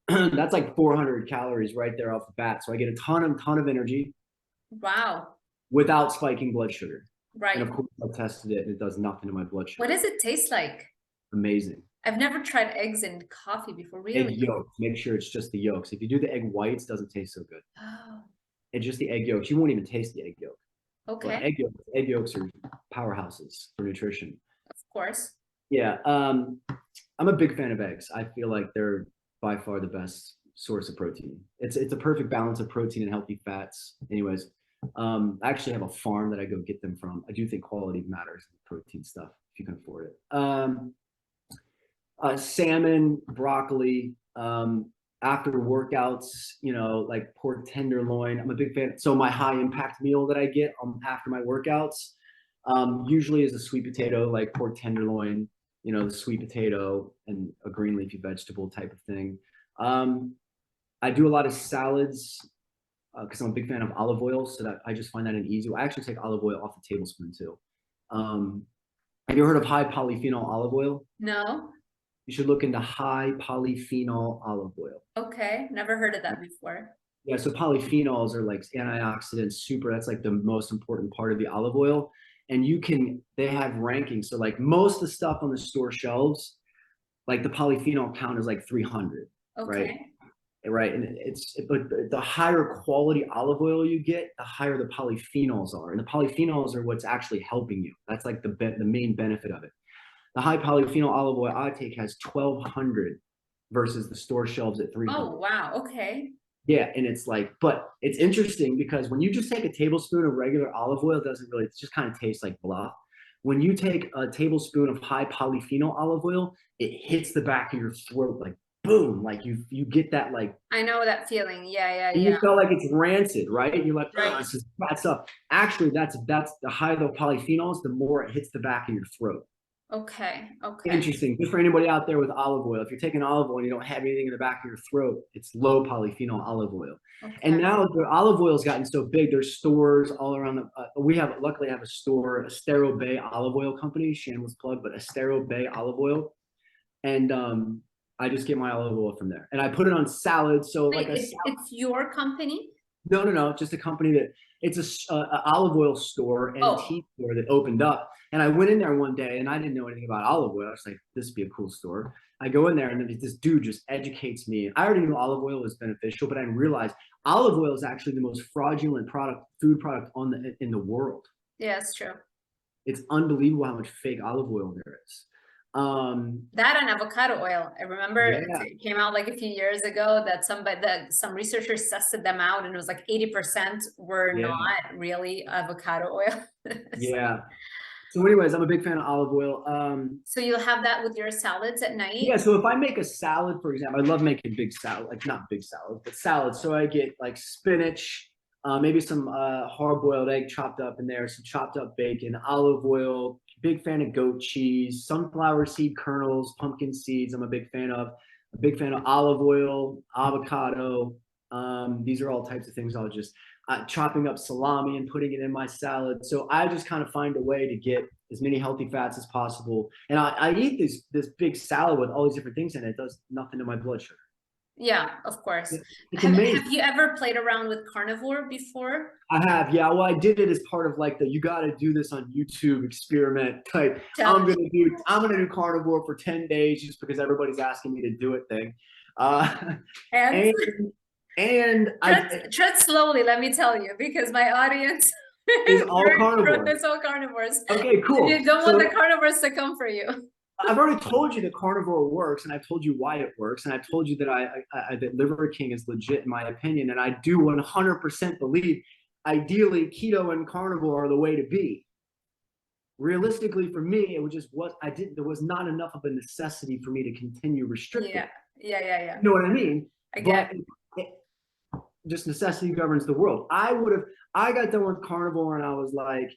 B: That's like 400 calories right there off the bat. So I get a ton of energy
A: Wow.
B: without spiking blood sugar. And
A: Right.
B: of course, I tested it and it does nothing to my blood
A: What
B: sugar.
A: does it taste like?
B: Amazing.
A: I've never tried eggs in coffee before,
B: Egg
A: really.
B: yolks, make sure it's just the yolks. If you do the egg whites, it doesn't taste so good.
A: Oh,
B: It's just the egg yolks. You won't even taste the egg yolk. But
A: okay.
B: egg yolks are powerhouses for nutrition.
A: Of course.
B: Yeah, I'm a big fan of eggs. I feel like they're by far the best source of protein. It's a perfect balance of protein and healthy fats. Anyways, I actually have a farm that I go get them from. I do think quality matters in protein stuff if you can afford it. Salmon, broccoli. After workouts, you know, like pork tenderloin. I'm a big fan. So my high impact meal that I get after my workouts usually is a sweet potato, like pork tenderloin, you know, the sweet potato and a green leafy vegetable type of thing. I do a lot of salads because I'm a big fan of olive oil, so that I just find that an easy way. I actually take olive oil off the tablespoon too. Um, have you heard of high polyphenol olive oil?
A: No?
B: You should look into high polyphenol olive oil.
A: Okay. Never heard of that before.
B: Yeah, so polyphenols are like antioxidants, super. That's like the most important part of the olive oil. And they have rankings. So, like most of the stuff on the store shelves, like the polyphenol count is like 300, right?
A: Okay.
B: Right. And but the higher quality olive oil you get, the higher the polyphenols are. And the polyphenols are what's actually helping you. That's like the main benefit of it. The high polyphenol olive oil I take has 1,200 versus the store shelves at 300.
A: Oh, wow. Okay.
B: Yeah, and it's like, but it's interesting because when you just take a tablespoon of regular olive oil, it doesn't really, it just kind of tastes like blah. When you take a tablespoon of high polyphenol olive oil, it hits the back of your throat like boom, like you get that like,
A: I know that feeling. Yeah,
B: and
A: yeah,
B: you feel like it's rancid, right? And you're like,
A: yeah.
B: oh,
A: Right.
B: this is bad stuff. Actually, that's the higher the polyphenols, the more it hits the back of your throat.
A: Okay. Okay.
B: Interesting. Just for anybody out there with olive oil, if you're taking olive oil and you don't have anything in the back of your throat, it's low polyphenol olive oil. And
A: Okay.
B: now the olive oil has gotten so big. There's stores all around we luckily have a store, Estero Bay Olive Oil Company, shameless plug, but Estero Bay Olive Oil. And I just get my olive oil from there. And I put it on salads. So
A: Wait,
B: like
A: it's your company?
B: no, just a company that it's a olive oil store and
A: Oh,
B: tea store that opened up. And I went in there one day and I didn't know anything about olive oil. I was like, this would be a cool store. I go in there and then this dude just educates me. I already knew olive oil was beneficial, but I didn't realize olive oil is actually the most fraudulent food product in the world.
A: yeah, it's true.
B: It's unbelievable how much fake olive oil there is.
A: That and avocado oil. I remember
B: Yeah,
A: it came out like a few years ago that some researchers tested them out, and it was like 80% were
B: yeah,
A: not really avocado oil. So,
B: yeah. So anyways, I'm a big fan of olive oil.
A: So you'll have that with your salads at night?
B: Yeah, so if I make a salad, for example, I love making big salad, like not big salads, but salads. So I get like spinach, maybe some hard-boiled egg chopped up in there, some chopped up bacon, olive oil, big fan of goat cheese, sunflower seed kernels, pumpkin seeds, I'm a big fan of. A big fan of olive oil, avocado. These are all types of things I'll just chopping up salami and putting it in my salad. So I just kind of find a way to get as many healthy fats as possible. And I eat this big salad with all these different things in it. It does nothing to my blood sugar.
A: Yeah, of course.
B: It's
A: Have
B: amazing.
A: you ever played around with carnivore before?
B: I have, yeah. Well, I did it as part of like the you got to do this on YouTube experiment type. I'm gonna do carnivore for 10 days just because everybody's asking me to do it thing.
A: And
B: and
A: tread slowly, let me tell you, because my audience
B: is all carnivore.
A: It's all carnivores.
B: Okay, cool.
A: You don't want the carnivores to come for you.
B: I've already told you that carnivore works, and I've told you why it works, and I've told you that that Liver King is legit in my opinion, and I do 100% believe, ideally, keto and carnivore are the way to be. Realistically, for me, it was just what I did. There was not enough of a necessity for me to continue restricting.
A: Yeah.
B: You know what I mean?
A: I get
B: it. Just necessity governs the world. I got done with carnivore, and I was like,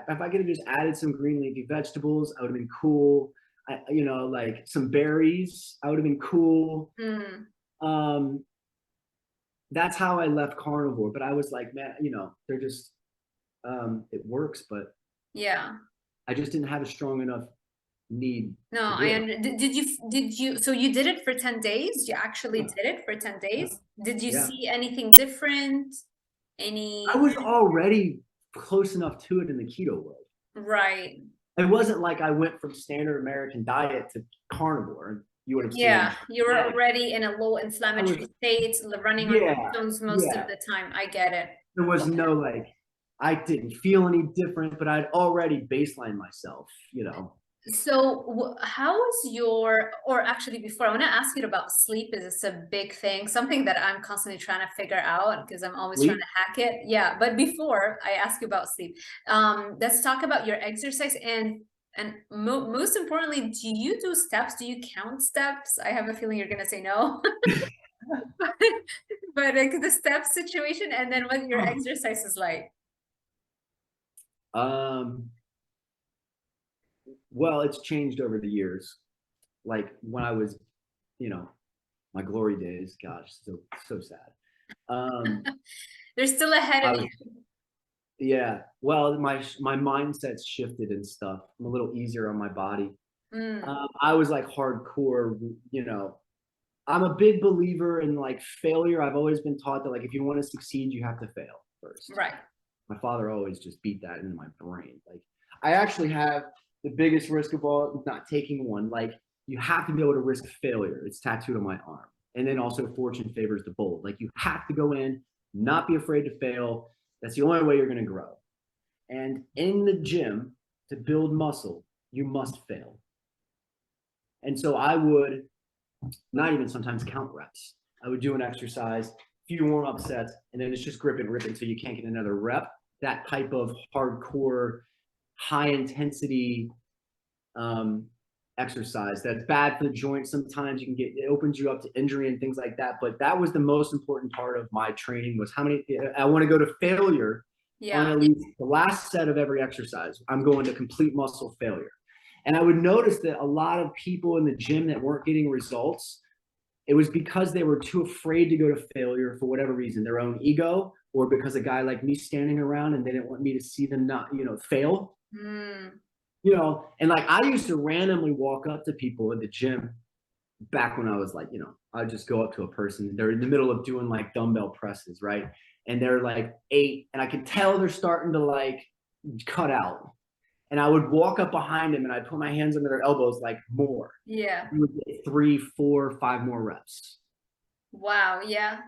B: if I could have just added some green leafy vegetables, I would have been cool. Like some berries, I would have been cool. That's how I left carnivore. But I was like, man, they're just, it works, but
A: yeah,
B: I just didn't have a strong enough need.
A: No, did you, so you did it for 10 days? You actually did it for 10 days? Did you see anything different?
B: I was already close enough to it in the keto world.
A: Right.
B: It wasn't like I went from standard American diet to carnivore. You would have seen.
A: Yeah, you were already in a low inflammatory state, running on ketones most of the time. I get it.
B: There was no like, I didn't feel any different, but I'd already baselined myself,
A: So how is or actually before, I want to ask you about sleep. Is this a big thing? Something that I'm constantly trying to figure out because I'm always trying to hack it. Yeah, but before I ask you about sleep, let's talk about your exercise and most importantly, do you do steps? Do you count steps? I have a feeling you're gonna say no. But like the step situation and then what your exercise is like.
B: Well, it's changed over the years. Like when I was, my glory days, gosh, so sad.
A: They're still ahead of you.
B: Yeah. Well, my mindset's shifted and stuff. I'm a little easier on my body. I was like hardcore, I'm a big believer in like failure. I've always been taught that like if you want to succeed, you have to fail first.
A: Right.
B: My father always just beat that into my brain. Like I actually have the biggest risk of all, not taking one. Like you have to be able to risk failure. It's tattooed on my arm. And then also fortune favors the bold. Like you have to go in, not be afraid to fail. That's the only way you're going to grow. And in the gym, to build muscle, you must fail. And so I would not even sometimes count reps. I would do an exercise, few warm-up sets, and then it's just grip and rip until you can't get another rep. That type of hardcore, high-intensity exercise that's bad for the joints. Sometimes it opens you up to injury and things like that. But that was the most important part of my training was I want to go to failure on at least the last set of every exercise. I'm going to complete muscle failure. And I would notice that a lot of people in the gym that weren't getting results, it was because they were too afraid to go to failure for whatever reason, their own ego, or because a guy like me standing around and they didn't want me to see them not, fail. And like I used to randomly walk up to people at the gym back when I was like, I'd just go up to a person. They're in the middle of doing like dumbbell presses, right? And they're like 8, and I could tell they're starting to like cut out. And I would walk up behind them and I'd put my hands under their elbows, like more.
A: Yeah.
B: You would get 3, 4, 5 more reps.
A: Wow. Yeah.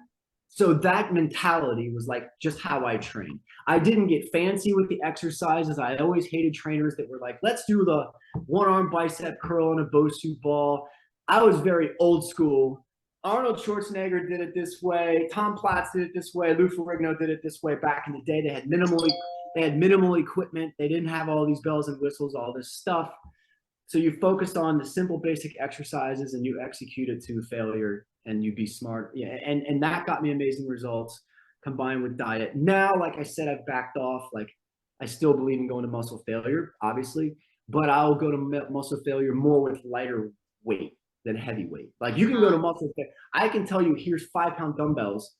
B: So that mentality was like just how I trained. I didn't get fancy with the exercises. I always hated trainers that were like, let's do the 1-arm bicep curl and a Bosu ball. I was very old school. Arnold Schwarzenegger did it this way. Tom Platz did it this way. Lou Ferrigno did it this way. Back in the day, they had They had minimal equipment. They didn't have all these bells and whistles, all this stuff. So you focused on the simple basic exercises and you execute it to failure and you be smart. Yeah. And that got me amazing results combined with diet. Now, like I said, I've backed off. Like I still believe in going to muscle failure, obviously, but I'll go to muscle failure more with lighter weight than heavy weight. Like you can go to muscle failure. I can tell you, here's 5-pound dumbbells,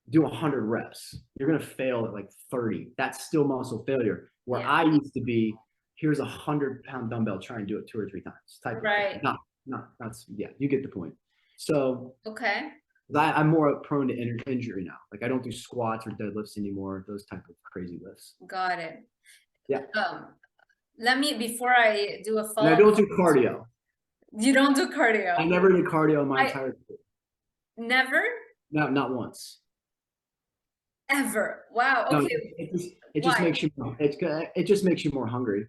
B: do 100 reps. You're going to fail at like 30. That's still muscle failure. Where I used to be, here's 100-pound dumbbell, try and do it 2 or 3 times. Type of thing. No, that's, yeah, you get the point. So,
A: okay.
B: I'm more prone to injury now. Like I don't do squats or deadlifts anymore, those type of crazy lifts.
A: Got it.
B: Yeah.
A: Let me, before I do a follow-up.
B: I don't do cardio.
A: You don't do cardio?
B: I never did cardio my entire career.
A: Never?
B: No, not once.
A: Ever? Wow. Okay.
B: No, it just makes you, it just makes you more hungry,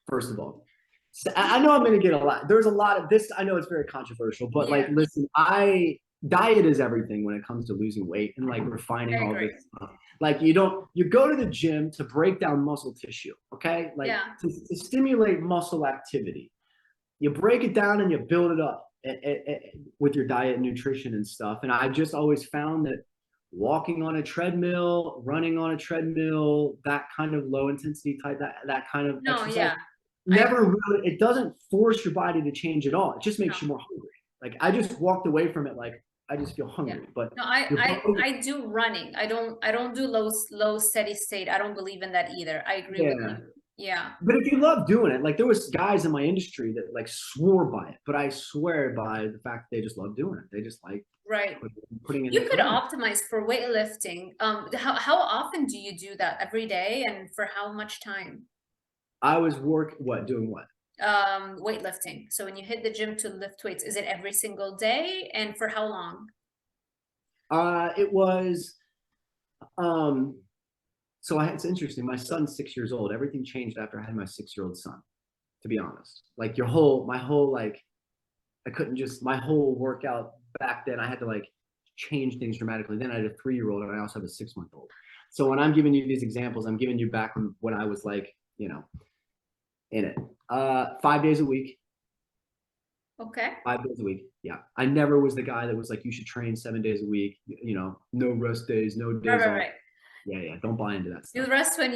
B: first of all. So I know I'm going to get a lot. There's a lot of this. I know it's very controversial, but like, listen, diet is everything when it comes to losing weight and like refining all this stuff. Like you go to the gym to break down muscle tissue, okay? Like to stimulate muscle activity. You break it down and you build it up with your diet and nutrition and stuff. And I just always found that walking on a treadmill, running on a treadmill, that kind of low intensity type, that kind of exercise, never really, it doesn't force your body to change at all. It just makes you more hungry. Like I just walked away from it like I just feel hungry. But
A: no, I do running. I don't do low steady state. I don't believe in that either. I agree with you. Yeah. But
B: if you love doing it, like there was guys in my industry that like swore by it, but I swear by the fact that they just love doing it. They just like putting in.
A: You could optimize for weightlifting. How often do you do that? Every day, and for how much time?
B: I was doing what?
A: Weightlifting. So when you hit the gym to lift weights, is it every single day, and for how long?
B: It was so it's interesting. My son's 6 years old. Everything changed after I had my 6-year-old son, to be honest. Like my whole like I couldn't just my whole workout back then, I had to like change things dramatically. Then I had a 3-year-old and I also have a 6-month-old. So when I'm giving you these examples, I'm giving you back when I was like, you know, in it. 5 days a week.
A: Okay.
B: 5 days a week. Yeah. I never was the guy that was like, you should train 7 days a week, you know, no rest days, no days off.
A: Right.
B: Yeah. Don't buy into that stuff.
A: You rest when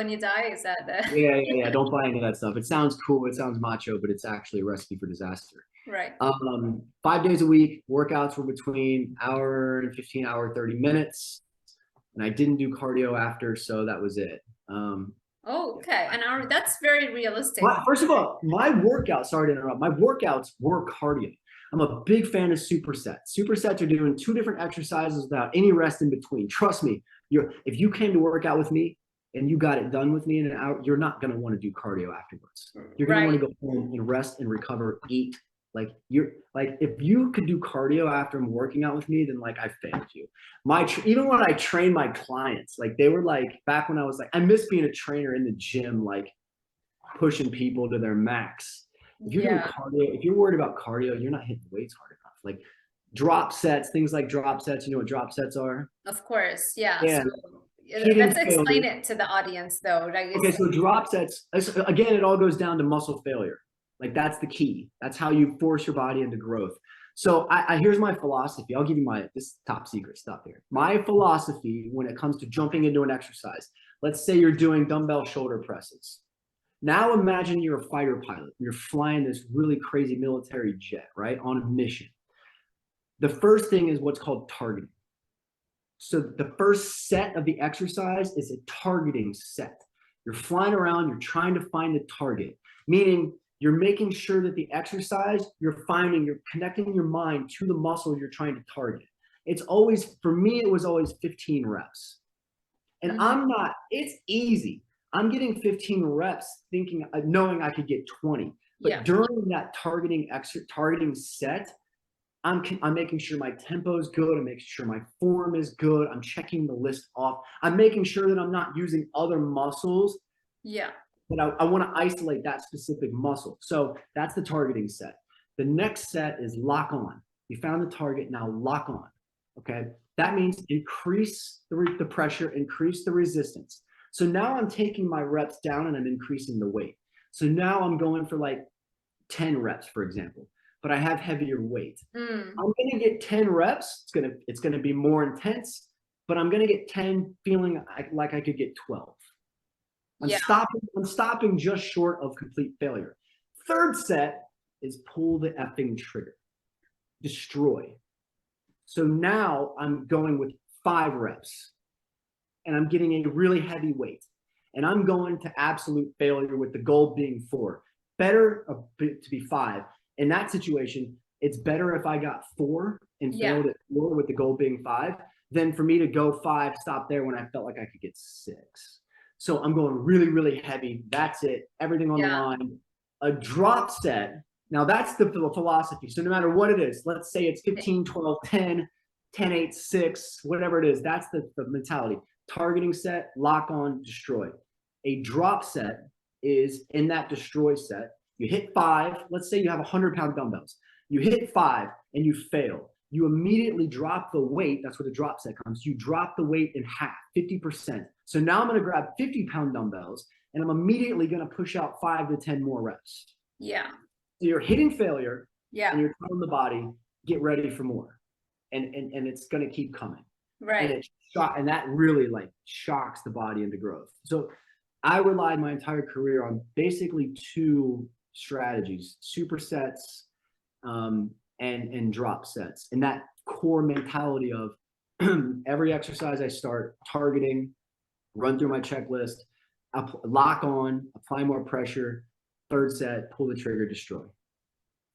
A: you die, is that the
B: Yeah. Don't buy into that stuff. It sounds cool, it sounds macho, but it's actually a recipe for disaster.
A: Right.
B: 5 days a week, workouts were between hour and 15, hour 30 minutes. And I didn't do cardio after, so that was it.
A: Okay. An hour, that's very realistic.
B: Well, first of all, my workouts, sorry to interrupt, my workouts were cardio. I'm a big fan of supersets. Supersets are doing 2 different exercises without any rest in between. Trust me, if you came to work out with me and you got it done with me in an hour, you're not going to want to do cardio afterwards. You're going to want to go home and rest and recover, eat. Like if you could do cardio after I'm working out with me, then like I failed you. Even when I train my clients, like they were like, back when I was like, I miss being a trainer in the gym, like pushing people to their max. If you're doing cardio, if you're worried about cardio, you're not hitting weights hard enough. Like drop sets, things like drop sets. You know what drop sets are?
A: Of course, yeah. So, let's explain it to the audience, though. Like,
B: okay, so drop sets. Again, it all goes down to muscle failure. Like that's the key. That's how you force your body into growth. So here's my philosophy. I'll give you this top secret stuff here. My philosophy when it comes to jumping into an exercise. Let's say you're doing dumbbell shoulder presses. Now imagine you're a fighter pilot. You're flying this really crazy military jet, right, on a mission. The first thing is what's called targeting. So the first set of the exercise is a targeting set. You're flying around, you're trying to find the target, meaning you're making sure that the exercise you're connecting your mind to the muscle you're trying to target. It's always, for me, it was always 15 reps. And it's easy. I'm getting 15 reps knowing I could get 20. But during that targeting set, I'm making sure my tempo is good. I'm making sure my form is good. I'm checking the list off. I'm making sure that I'm not using other muscles.
A: Yeah.
B: But I want to isolate that specific muscle. So that's the targeting set. The next set is lock on. You found the target, now lock on. Okay. That means increase the pressure, increase the resistance. So now I'm taking my reps down and I'm increasing the weight. So now I'm going for like 10 reps, for example, but I have heavier weight. I'm going to get 10 reps. It's going to be more intense, but I'm going to get 10 feeling like I could get 12. I'm stopping just short of complete failure. Third set is pull the effing trigger. Destroy. So now I'm going with 5 reps and I'm getting a really heavy weight and I'm going to absolute failure with the goal being 4. Better to be 5. In that situation, it's better if I got 4 and failed at 4 with the goal being 5 than for me to go 5, stop there when I felt like I could get 6. So I'm going really, really heavy. That's it. Everything on the line. A drop set. Now that's the philosophy. So no matter what it is, let's say it's 15, 12, 10, 10, 8, 6, whatever it is, that's the mentality. Targeting set, lock on, destroy. A drop set is in that destroy set. You hit 5. Let's say you have 100-pound dumbbells. You hit 5 and you fail. You immediately drop the weight. That's where the drop set comes. You drop the weight in half, 50%. So now I'm going to grab 50-pound dumbbells and I'm immediately going to push out 5 to 10 more reps.
A: Yeah.
B: So you're hitting failure.
A: Yeah.
B: And you're telling the body, get ready for more. And it's going to keep coming.
A: Right.
B: And that really like shocks the body into growth. So I relied my entire career on basically 2 strategies: supersets and drop sets. And that core mentality of every exercise I start targeting, run through my checklist, lock on, apply more pressure, third set, pull the trigger, destroy.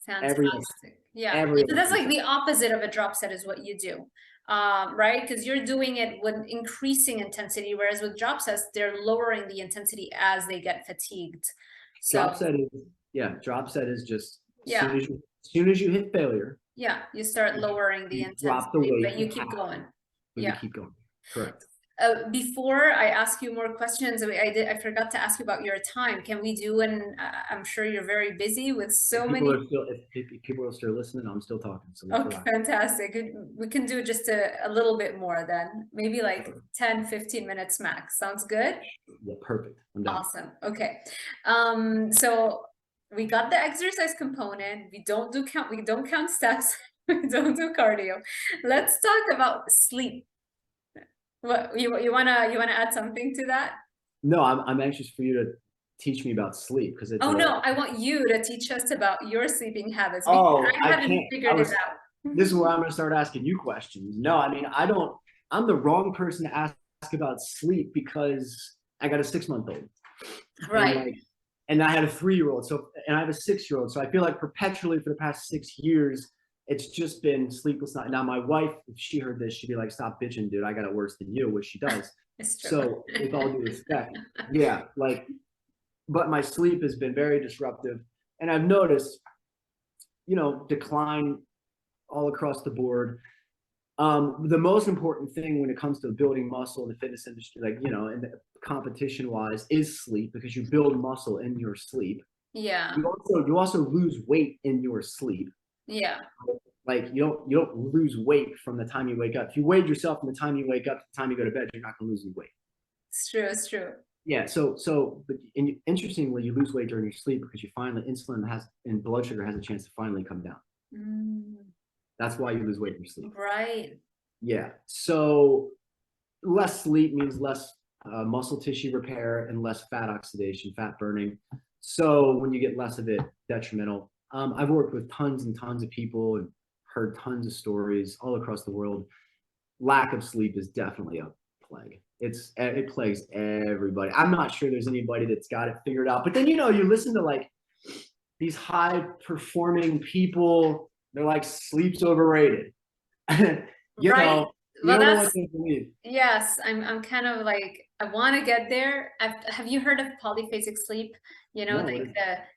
A: Fantastic. So that's like the opposite of a drop set is what you do, right? Because you're doing it with increasing intensity, whereas with drop sets, they're lowering the intensity as they get fatigued. So
B: drop set is just as soon as you hit failure.
A: Yeah, you start lowering the intensity, drop the weight, but you keep going.
B: You keep going. Correct.
A: Before I ask you more questions, I forgot to ask you about your time. Can we do I'm sure you're very busy with many.
B: If people are still listening, I'm still talking. So
A: okay, fantastic. We can do just a little bit more then. Maybe like 10, 15 minutes max. Sounds good?
B: Yeah, perfect. I'm done.
A: Awesome. Okay. So we got the exercise component. We don't count steps. We don't do cardio. Let's talk about sleep. What you wanna add something to that?
B: No, I'm anxious for you to teach me about sleep because it's.
A: Oh no, I want you to teach us about your sleeping habits.
B: Oh,
A: I haven't figured it out.
B: This is where I'm gonna start asking you questions. No, I mean I'm the wrong person to ask about sleep because I got a 6-month-old.
A: Right.
B: And I had a 3-year-old. And I have a 6-year-old. So I feel like perpetually for the past 6 years, it's just been sleepless night. Now, my wife, if she heard this, she'd be like, stop bitching, dude. I got it worse than you, which she does.
A: It's true.
B: So with all due respect, but my sleep has been very disruptive. And I've noticed, decline all across the board. The most important thing when it comes to building muscle in the fitness industry, and competition wise, is sleep, because you build muscle in your sleep.
A: Yeah.
B: You also lose weight in your sleep.
A: Yeah.
B: Like you don't lose weight from the time you wake up. If you weighed yourself from the time you wake up to the time you go to bed, you're not going to lose any weight.
A: It's true. It's true.
B: Yeah. But interestingly, you lose weight during your sleep because insulin and blood sugar has a chance to finally come down. That's why you lose weight in your sleep.
A: Right.
B: Yeah. So less sleep means less muscle tissue repair and less fat oxidation, fat burning. So when you get less of it, detrimental. I've worked with tons and tons of people and heard tons of stories all across the world. Lack of sleep is definitely a plague. It plagues everybody. I'm not sure there's anybody that's got it figured out. But then, you listen to like these high performing people. They're like, sleep's overrated.
A: Well, yes, I'm kind of like, I want to get there. Have you heard of polyphasic sleep? Like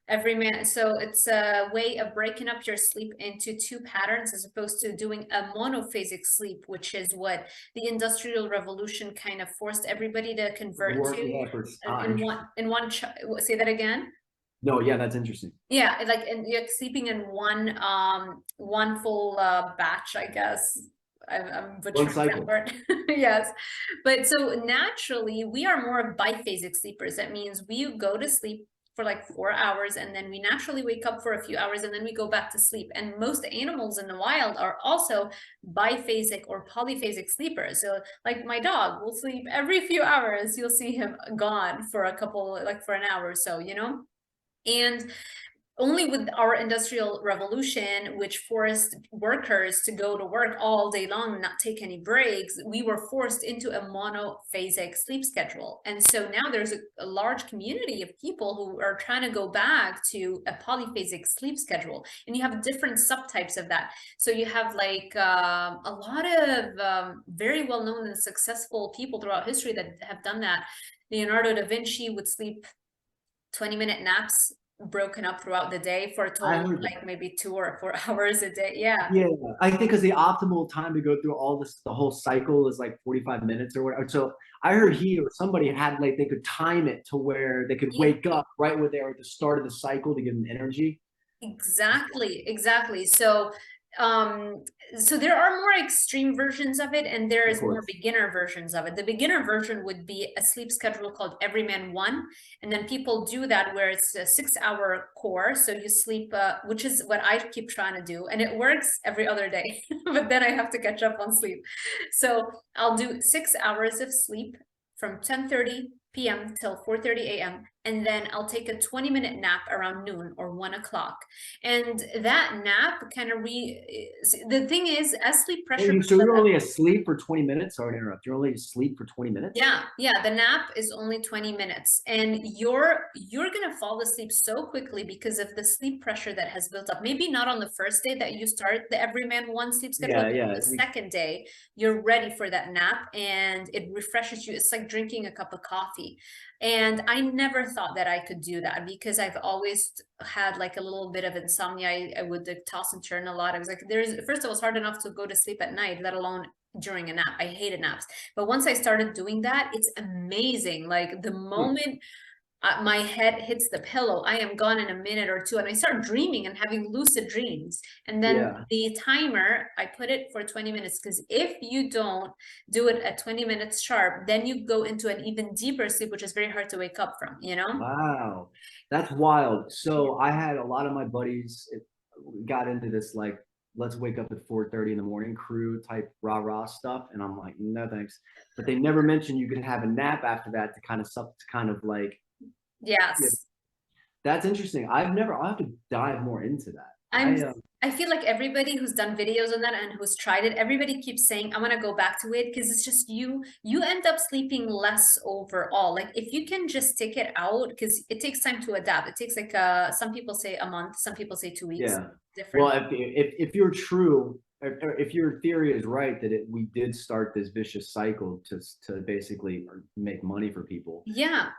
A: every man. So it's a way of breaking up your sleep into 2 patterns as opposed to doing a monophasic sleep, which is what the Industrial Revolution kind of forced everybody to convert to. In one. Say that again.
B: No, yeah, that's interesting.
A: Yeah, and you're sleeping in one full batch, I guess. I'm
B: One
A: butchering that
B: cycle.
A: word. Yes. But so naturally, we are more of biphasic sleepers. That means we go to sleep for like 4 hours and then we naturally wake up for a few hours and then we go back to sleep. And most animals in the wild are also biphasic or polyphasic sleepers. So like my dog will sleep every few hours. You'll see him gone for a couple, like for an hour or so, you know? And only with our industrial revolution, which forced workers to go to work all day long and not take any breaks, we were forced into a monophasic sleep schedule. And so now there's a large community of people who are trying to go back to a polyphasic sleep schedule. And you have different subtypes of that. So you have like a lot of very well-known and successful people throughout history that have done that. Leonardo da Vinci would sleep 20-minute naps broken up throughout the day for a
B: I
A: total of
B: heard that.
A: like maybe 2 or 4 hours a day. Yeah.
B: Yeah, I think because the optimal time to go through all this, the whole cycle is like 45 minutes or whatever. So I heard he or somebody had like they could time it to where they could
A: Yeah.
B: wake up right when they were at the start of the cycle to give them energy.
A: Exactly, exactly. Um, so there are more extreme versions of it, and there
B: Of
A: is more
B: course.
A: beginner versions of it. The beginner version would be a sleep schedule called Everyman One, and then people do that where it's a 6 hour core. So you sleep, which is what I keep trying to do, and it works every other day, but then I have to catch up on sleep. So I'll do 6 hours of sleep from 10:30 p.m. till 4:30 a.m. And then I'll take a 20-minute nap around noon or 1 o'clock. And that nap kind of the thing is, as sleep pressure
B: Wait, so
A: builds
B: you're
A: up,
B: only asleep for 20 minutes? Sorry to interrupt. You're only asleep for 20 minutes?
A: yeah, the nap is only 20 minutes and you're gonna fall asleep so quickly because of the sleep pressure that has built up. Maybe not on the first day that you start the Everyman One sleep schedule,
B: Yeah,
A: but
B: yeah.
A: the second day you're ready for that nap and it refreshes you. It's like drinking a cup of coffee. And I never thought that I could do that because I've always had like a little bit of insomnia. I would like, toss and turn a lot. I was like, first it was hard enough to go to sleep at night, let alone during a nap. I hated naps. But once I started doing that, it's amazing. Like the
B: Hmm.
A: moment my head hits the pillow, I am gone in a minute or two. And I start dreaming and having lucid dreams. And then
B: Yeah.
A: the timer, I put it for 20 minutes because if you don't do it at 20 minutes sharp, then you go into an even deeper sleep, which is very hard to wake up from, you know?
B: Wow. That's wild. So I had a lot of my buddies got into this like let's wake up at 4:30 in the morning crew type rah-rah stuff. And I'm like, no thanks. But they never mentioned you could have a nap after that to kind of stuff to kind of like yeah,
A: Yes.
B: that's interesting. I'll have to dive more into that.
A: I'm I feel like everybody who's done videos on that and who's tried it, everybody keeps saying, I want to go back to it because it's just you end up sleeping less overall. Like if you can just stick it out, because it takes time to adapt. It takes like some people say a month, some people say 2 weeks,
B: Yeah. Well,
A: different.
B: if you're true, if your theory is right that we did start this vicious cycle to basically make money for people,
A: Yeah.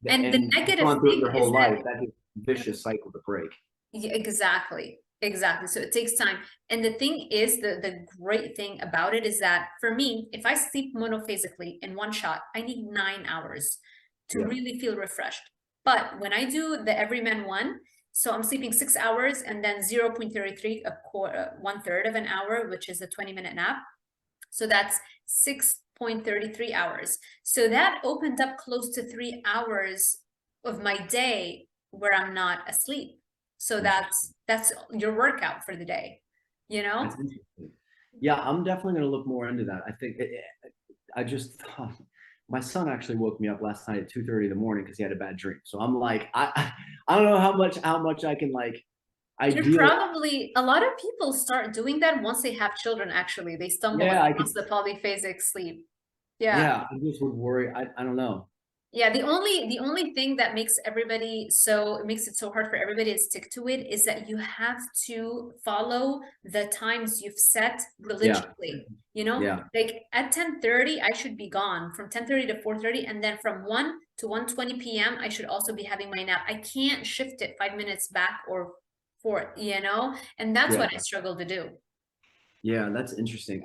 A: And the
B: and you've
A: negative
B: gone through it
A: thing
B: your
A: is
B: whole
A: that
B: life, that's a vicious cycle to break.
A: yeah, exactly. Exactly. So it takes time. And the thing is, the great thing about it is that for me, if I sleep monophasically in one shot, I need 9 hours to
B: Yeah.
A: really feel refreshed. But when I do the Everyman One, so I'm sleeping 6 hours and then 0.33, a quarter, 1/3 of an hour, which is a 20-minute nap. So that's 6.33 hours. So that opened up close to 3 hours of my day where I'm not asleep. So
B: Interesting.
A: that's your workout for the day, you
B: That's
A: know?
B: interesting. Yeah, I'm definitely going to look more into that. I think I just my son actually woke me up last night at 2:30 in the morning because he had a bad dream. So I'm like, I don't know how much I can like
A: You're
B: ideally.
A: probably a lot of people start doing that once they have children, actually. They stumble
B: Yeah, I
A: across
B: could.
A: the polyphasic sleep. Yeah.
B: Yeah, I just would worry. I don't know.
A: Yeah, the only thing that makes everybody so it makes it so hard for everybody to stick to it is that you have to follow the times you've set
B: Yeah,
A: religiously. You know,
B: yeah,
A: like at 10:30, I should be gone from 10:30 to 4:30, and then from 1 to 1:20 p.m. I should also be having my nap. I can't shift it 5 minutes back or forth, you know, and that's
B: yeah,
A: what I struggle to do.
B: yeah. That's interesting.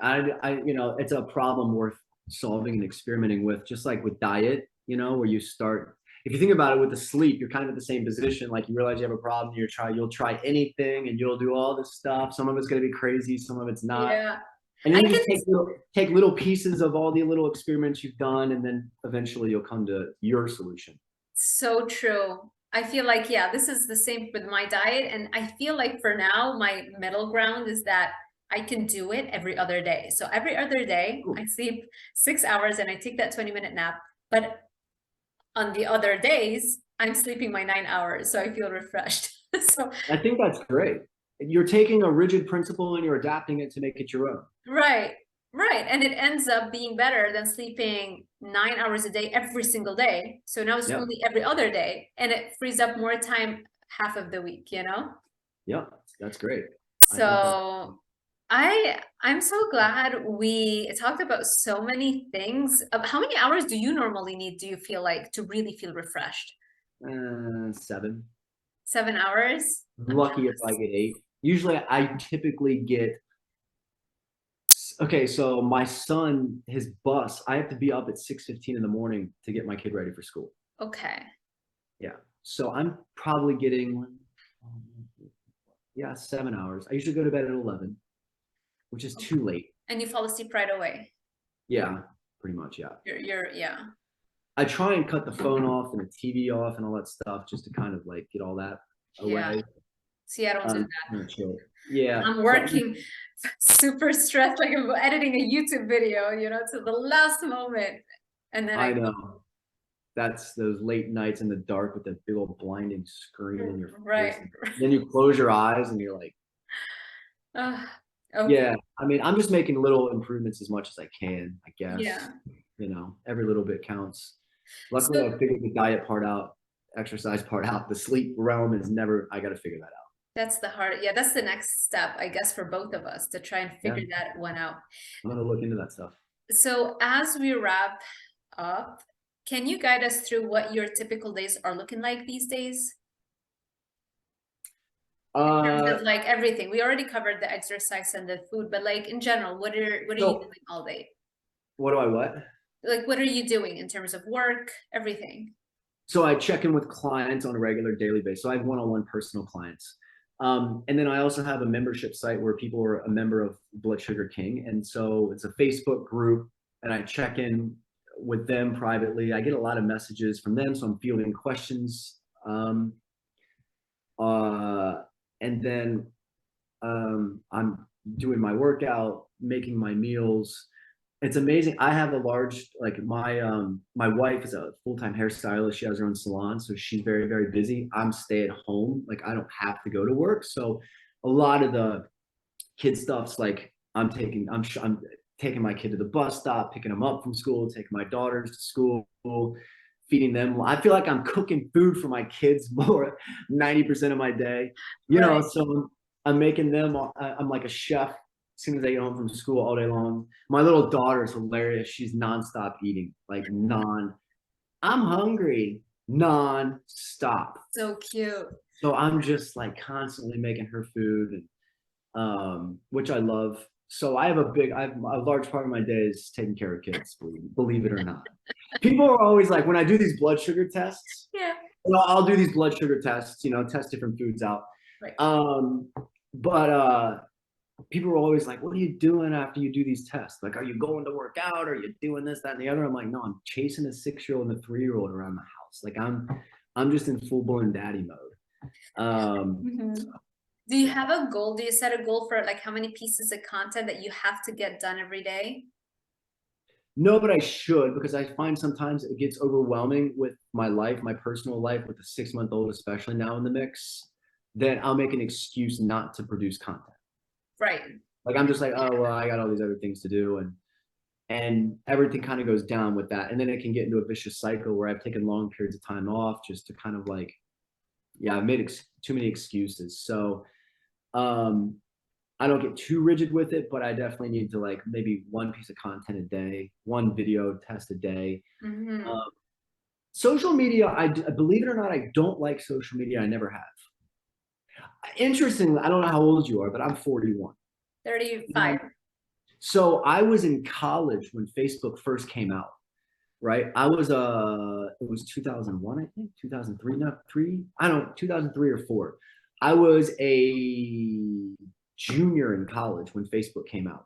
B: It's a problem worth solving and experimenting with, just like with diet. Where you start. If you think about it with the sleep, you're kind of at the same position. Like you realize you have a problem, you'll try anything, and you'll do all this stuff. Some of it's gonna be crazy, some of it's not.
A: Yeah.
B: And
A: I
B: then you
A: can.
B: just take little pieces of all the little experiments you've done, and then eventually you'll come to your solution.
A: So true. I feel like, yeah, this is the same with my diet. And I feel like for now, my middle ground is that I can do it every other day. So every other day, I
B: Cool.
A: sleep 6 hours and I take that 20-minute nap. But on the other days, I'm sleeping my 9 hours. So I feel refreshed. So,
B: I think that's great. You're taking a rigid principle and you're adapting it to make it your own.
A: right, right. And it ends up being better than sleeping 9 hours a day every single day. So now it's
B: Yep.
A: only every other day and it frees up more time half of the week, you know?
B: Yep. That's great.
A: So I'm so glad we talked about so many things. How many hours do you normally need, do you feel like, to really feel refreshed?
B: 7.
A: 7 hours? I'm
B: Lucky if I
A: jealous.
B: get 8. Usually I typically get, okay, so my son, his bus, I have to be up at 6:15 in the morning to get my kid ready for school.
A: Okay.
B: Yeah. So I'm probably getting, yeah, 7 hours. I usually go to bed at 11, which is too late.
A: And you fall asleep right away.
B: Yeah, pretty much. Yeah.
A: Yeah.
B: I try and cut the phone off and the TV off and all that stuff just to kind of like get all that
A: Yeah.
B: away.
A: See, I don't do that.
B: Chill. Yeah.
A: I'm working super stressed, like I'm editing a YouTube video, to the last moment. And then
B: I know. That's those late nights in the dark with the big old blinding screen in your
A: right.
B: face. Then you close your eyes and you're like,
A: Okay.
B: yeah. I mean, I'm just making little improvements as much as I can, I guess.
A: Yeah.
B: Every little bit counts. Luckily, I figured the diet part out, exercise part out. The sleep realm is never, I got to figure that out.
A: That's that's the next step, I guess, for both of us to try and figure that one out.
B: I'm going to look into that stuff.
A: So as we wrap up, can you guide us through what your typical days are looking like these days? In terms of like everything. We already covered the exercise and the food, but like in general, what are you doing all day?
B: What do I what?
A: Like, what are you doing in terms of work, everything?
B: So I check in with clients on a regular daily basis. So I have one-on-one personal clients. And then I also have a membership site where people are a member of Blood Sugar King. And so it's a Facebook group and I check in with them privately. I get a lot of messages from them. So I'm fielding questions. And then I'm doing my workout, making my meals. It's amazing. I have a large, like my wife is a full-time hairstylist. She has her own salon, so she's very, very busy. I'm stay at home. Like I don't have to go to work. So a lot of the kid stuff's like I'm taking my kid to the bus stop, picking them up from school, taking my daughters to school, feeding them. I feel like I'm cooking food for my kids more 90% of my day. So I'm making them, I'm like a chef. As soon as I get home from school all day long. My little daughter is hilarious. She's nonstop eating, I'm hungry, nonstop.
A: So cute.
B: So I'm just like constantly making her food, and which I love. So I have a large part of my day is taking care of kids, believe it or not. People are always like, when I do these blood sugar tests,
A: yeah,
B: I'll do these blood sugar tests, test different foods out.
A: Right.
B: But people are always like, what are you doing after you do these tests? Like, are you going to work out? Are you doing this, that, and the other? I'm like, no, I'm chasing a 6-year-old and a 3-year-old around the house. Like I'm just in full-blown daddy mode.
A: Do you have a goal? Do you set a goal for like how many pieces of content that you have to get done every day?
B: No, but I should, because I find sometimes it gets overwhelming with my life, my personal life, with a 6-month-old, especially now in the mix, that I'll make an excuse not to produce content.
A: Right.
B: Like I'm just like, oh, well, I got all these other things to do. And everything kind of goes down with that. And then it can get into a vicious cycle where I've taken long periods of time off just to kind of like, yeah, I've made too many excuses. So I don't get too rigid with it, but I definitely need to like maybe one piece of content a day, one video test a day. Social media, I believe it or not, I don't like social media. I never have. Interestingly, I don't know how old you are, but I'm 41.
A: 35.
B: So I was in college when Facebook first came out, right? I was it was 2001, I think, 2003, not 3. I don't know, 2003 or 4. I was a junior in college when Facebook came out.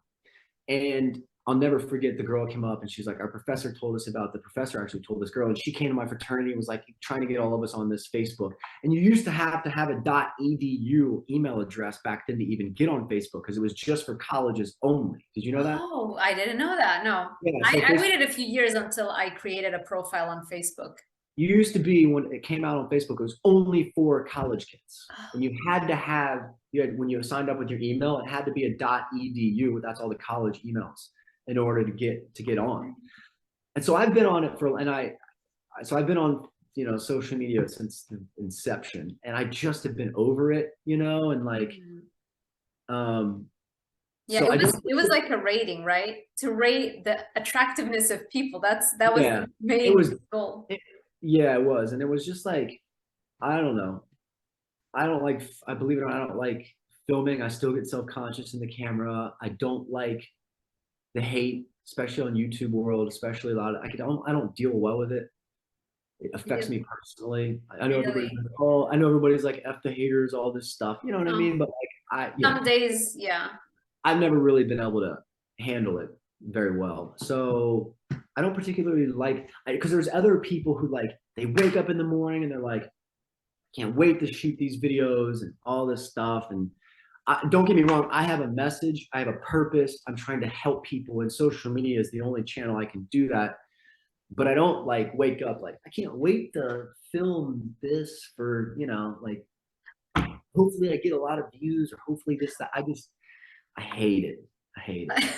B: And I'll never forget, the girl came up and she's like, our professor told us about, the professor actually told this girl, and she came to my fraternity and was like trying to get all of us on this Facebook. And you used to have a .edu email address back then to even get on Facebook, because it was just for colleges only. Did you know that?
A: Oh, I didn't know that. No.
B: Yeah, so
A: I waited a few years until I created a profile on Facebook.
B: you used to be, when it came out on Facebook, it was only for college kids. And you had to have, when you signed up with your email, it had to be a .edu. That's all the college emails in order to get on. And so I've been on it so I've been on, social media since the inception, and I just have been over it, and like,
A: yeah,
B: so
A: it was like a rating, right? To rate the attractiveness of people. That was the main goal.
B: Yeah, it was. And it was just like, I don't know. I believe it or not, I don't like filming. I still get self-conscious in the camera. I don't like the hate, especially on YouTube world, especially a lot of, I don't deal well with it. It affects me personally. I know everybody's like, I know everybody's like, F the haters, all this stuff. You know what I mean? But like,
A: some days, yeah.
B: I've never really been able to handle it very well. So I don't particularly like, because there's other people who like, they wake up in the morning and they're like, can't wait to shoot these videos and all this stuff. And don't get me wrong, I have a message, I have a purpose, I'm trying to help people, and social media is the only channel I can do that. But I don't like wake up like, I can't wait to film this for, like, hopefully I get a lot of views, or hopefully this, that. I hate it. I hate it.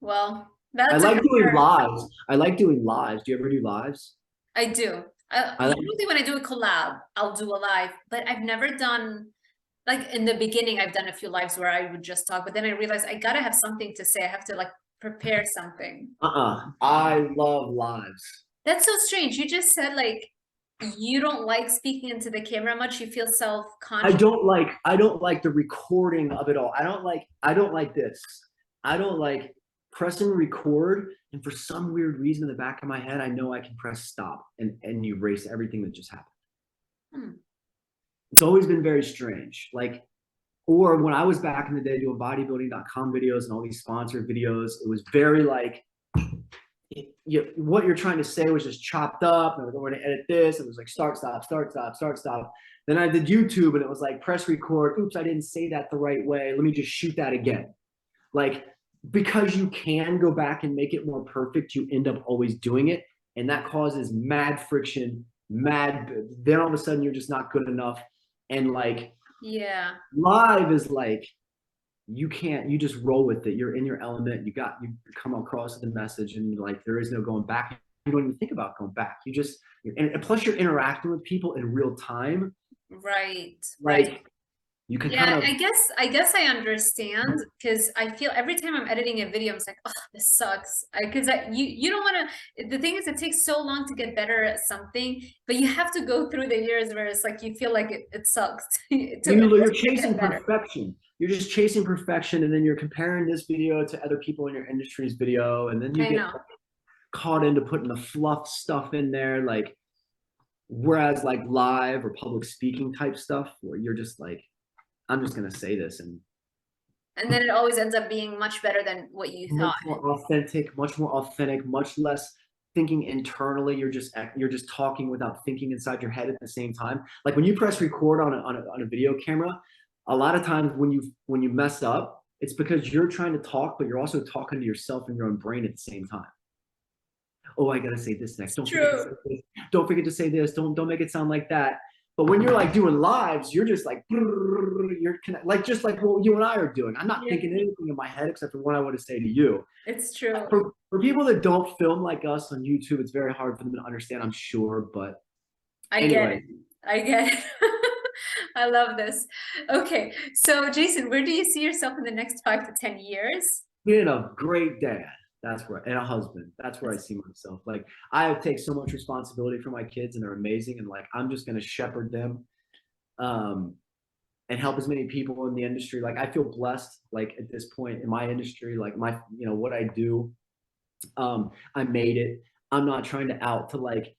A: Well,
B: I like doing lives. I like doing lives. Do you ever do lives?
A: I do. Usually when I do a collab, I'll do a live, but I've never done, like in the beginning, I've done a few lives where I would just talk, but then I realized I gotta have something to say. I have to like prepare something.
B: I love lives.
A: That's so strange. You just said like you don't like speaking into the camera much. You feel self-conscious.
B: I don't like the recording of it all. I don't like this. I don't like pressing record, and for some weird reason in the back of my head, I know I can press stop and erase everything that just happened. It's always been very strange. Like, or when I was back in the day doing bodybuilding.com videos and all these sponsored videos, it was very like, what you're trying to say was just chopped up, and we're going to edit this. It was like start, stop, start, stop, start, stop. Then I did YouTube, and it was like press record. Oops, I didn't say that the right way. Let me just shoot that again. Like, because you can go back and make it more perfect, you end up always doing it. And that causes mad friction, then all of a sudden you're just not good enough. And like,
A: yeah,
B: live is like, you just roll with it. You're in your element. You come across the message, and like, there is no going back. You don't even think about going back. And plus you're interacting with people in real time.
A: Right.
B: Like,
A: right.
B: You can
A: I guess I understand, because I feel every time I'm editing a video, I'm like, oh, this sucks. Because you don't want to. The thing is, it takes so long to get better at something, but you have to go through the years where it's like you feel like it sucks.
B: You're chasing perfection. You're just chasing perfection, and then you're comparing this video to other people in your industry's video, and then you get caught into putting the fluff stuff in there, like. Whereas like live or public speaking type stuff, where you're just like, I'm just gonna say this, and
A: then it always ends up being much better than what you thought.
B: Much more authentic, much less thinking internally. You're just talking without thinking inside your head at the same time. Like when you press record on a video camera, a lot of times when you mess up, it's because you're trying to talk, but you're also talking to yourself in your own brain at the same time. Oh, I gotta say this next. Don't forget to say this. Don't make it sound like that. But when you're like doing lives, you're just like, just like what you and I are doing. I'm not thinking anything in my head except for what I want to say to you.
A: It's true.
B: For people that don't film like us on YouTube, it's very hard for them to understand, I'm sure. But
A: I get it. I love this. Okay, so Jason, where do you see yourself in the next 5 to 10 years?
B: Being a great dad. That's where, and a husband. That's where I see myself. Like, I take so much responsibility for my kids, and they're amazing. And like, I'm just gonna shepherd them, and help as many people in the industry. Like, I feel blessed. Like at this point in my industry, like what I do, I made it. I'm not trying to out to like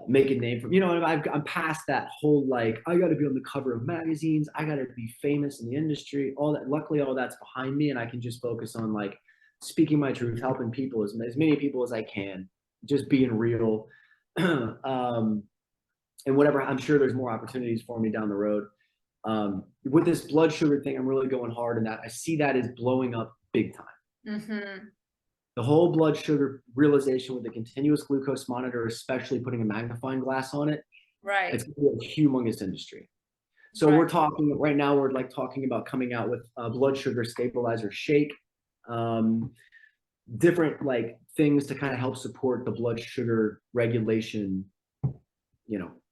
B: make a name for, I'm past that whole, like, I got to be on the cover of magazines, I got to be famous in the industry, all that. Luckily all that's behind me, and I can just focus on like speaking my truth, helping people, as many people as I can, just being real. And whatever, I'm sure there's more opportunities for me down the road. With this blood sugar thing, I'm really going hard in that. I see that as blowing up big time.
A: Mm-hmm.
B: The whole blood sugar realization with the continuous glucose monitor, especially putting a magnifying glass on it,
A: Right.
B: it's a humongous industry. So
A: Right.
B: we're talking right now, we're like talking about coming out with a blood sugar stabilizer shake, different like things to kind of help support the blood sugar regulation,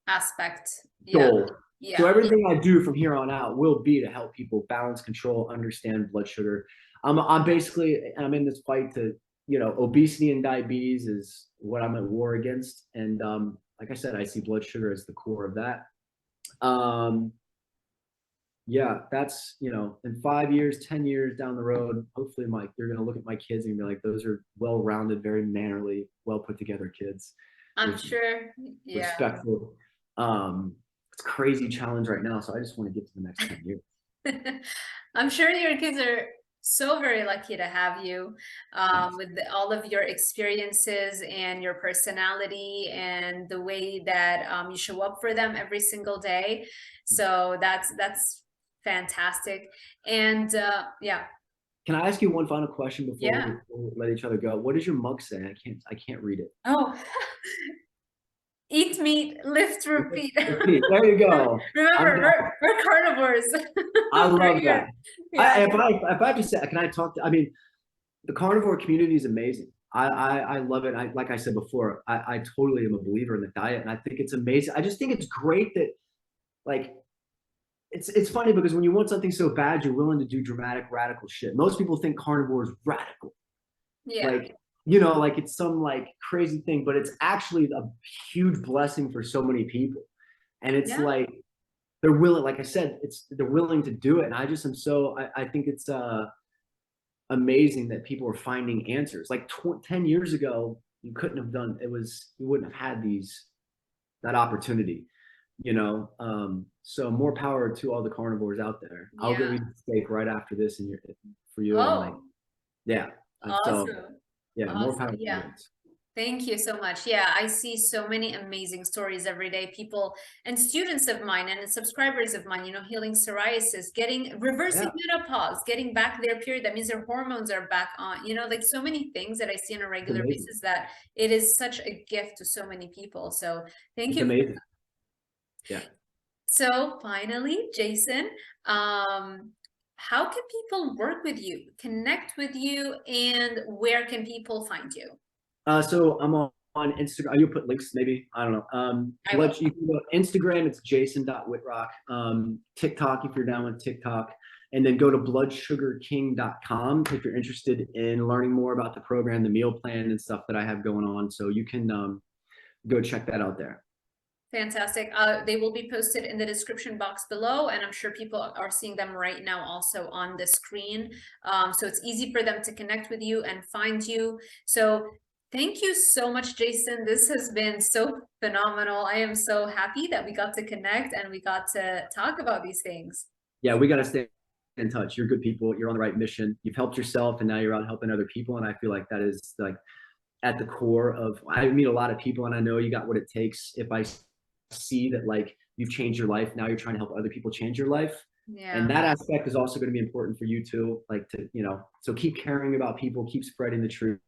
A: Aspect.
B: goal.
A: Yeah.
B: So everything I do from here on out will be to help people balance, control, understand blood sugar. I'm basically, I'm in this fight to, obesity and diabetes is what I'm at war against. And like I said, I see blood sugar as the core of that. Yeah, that's, in 5 years, 10 years down the road, hopefully you're going to look at my kids and be like, those are well-rounded, very mannerly, well put together kids.
A: I'm sure. Yeah.
B: Respectful. It's a crazy challenge right now. So I just want to get to the next 10 years.
A: I'm sure your kids are so very lucky to have you, with all of your experiences and your personality and the way that you show up for them every single day. So that's fantastic. And yeah.
B: Can I ask you one final question before we let each other go? What does your mug say? I can't read it.
A: Oh, eat meat, lift, repeat.
B: There you go.
A: Remember, we're carnivores.
B: I love that. Yeah. If I have to say, can I talk to, I mean, the carnivore community is amazing. I love it. Like I said before, I totally am a believer in the diet, and I think it's amazing. I just think it's great that, like, it's funny because when you want something so bad, you're willing to do dramatic, radical shit. Most people think carnivore is radical.
A: Yeah.
B: Like, like it's some like crazy thing, but it's actually a huge blessing for so many people. And it's like, they're willing, like I said, they're willing to do it. And I just am I think it's amazing that people are finding answers. Like 10 years ago, you couldn't have done, you wouldn't have had that opportunity, so more power to all the carnivores out there. I'll give you the steak right after this for you.
A: Oh,
B: and yeah.
A: Awesome.
B: So, yeah,
A: awesome.
B: More power.
A: Yeah. Thank you so much. Yeah, I see so many amazing stories every day. People and students of mine and subscribers of mine, healing psoriasis, reversing menopause, getting back their period. That means their hormones are back on, like so many things that I see on a regular basis, that it is such a gift to so many people. So thank you.
B: Amazing. Yeah.
A: So finally, Jason, how can people work with you, connect with you, and where can people find you?
B: So I'm on Instagram. You'll put links, maybe. I don't know. You can go Instagram, it's jason.wittrock. TikTok, if you're down with TikTok. And then go to bloodsugarking.com if you're interested in learning more about the program, the meal plan, and stuff that I have going on. So you can go check that out there.
A: Fantastic. They will be posted in the description box below, and I'm sure people are seeing them right now also on the screen. So it's easy for them to connect with you and find you. So thank you so much, Jason. This has been so phenomenal. I am so happy that we got to connect and we got to talk about these things.
B: Yeah, we got to stay in touch. You're good people. You're on the right mission. You've helped yourself, and now you're out helping other people. And I feel like that is like at the core of, I meet a lot of people, and I know you got what it takes. If I see that like you've changed your life, now you're trying to help other people change your life. Yeah. And that aspect is also going to be important for you too. Like so keep caring about people, keep spreading the truth,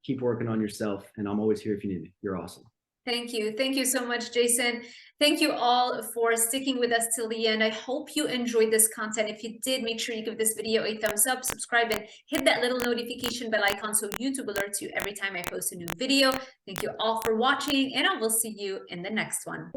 B: keep working on yourself. And I'm always here if you need me. You're awesome.
A: Thank you. Thank you so much, Jason. Thank you all for sticking with us till the end. I hope you enjoyed this content. If you did, make sure you give this video a thumbs up, subscribe, and hit that little notification bell icon so YouTube alerts you every time I post a new video. Thank you all for watching, and I will see you in the next one.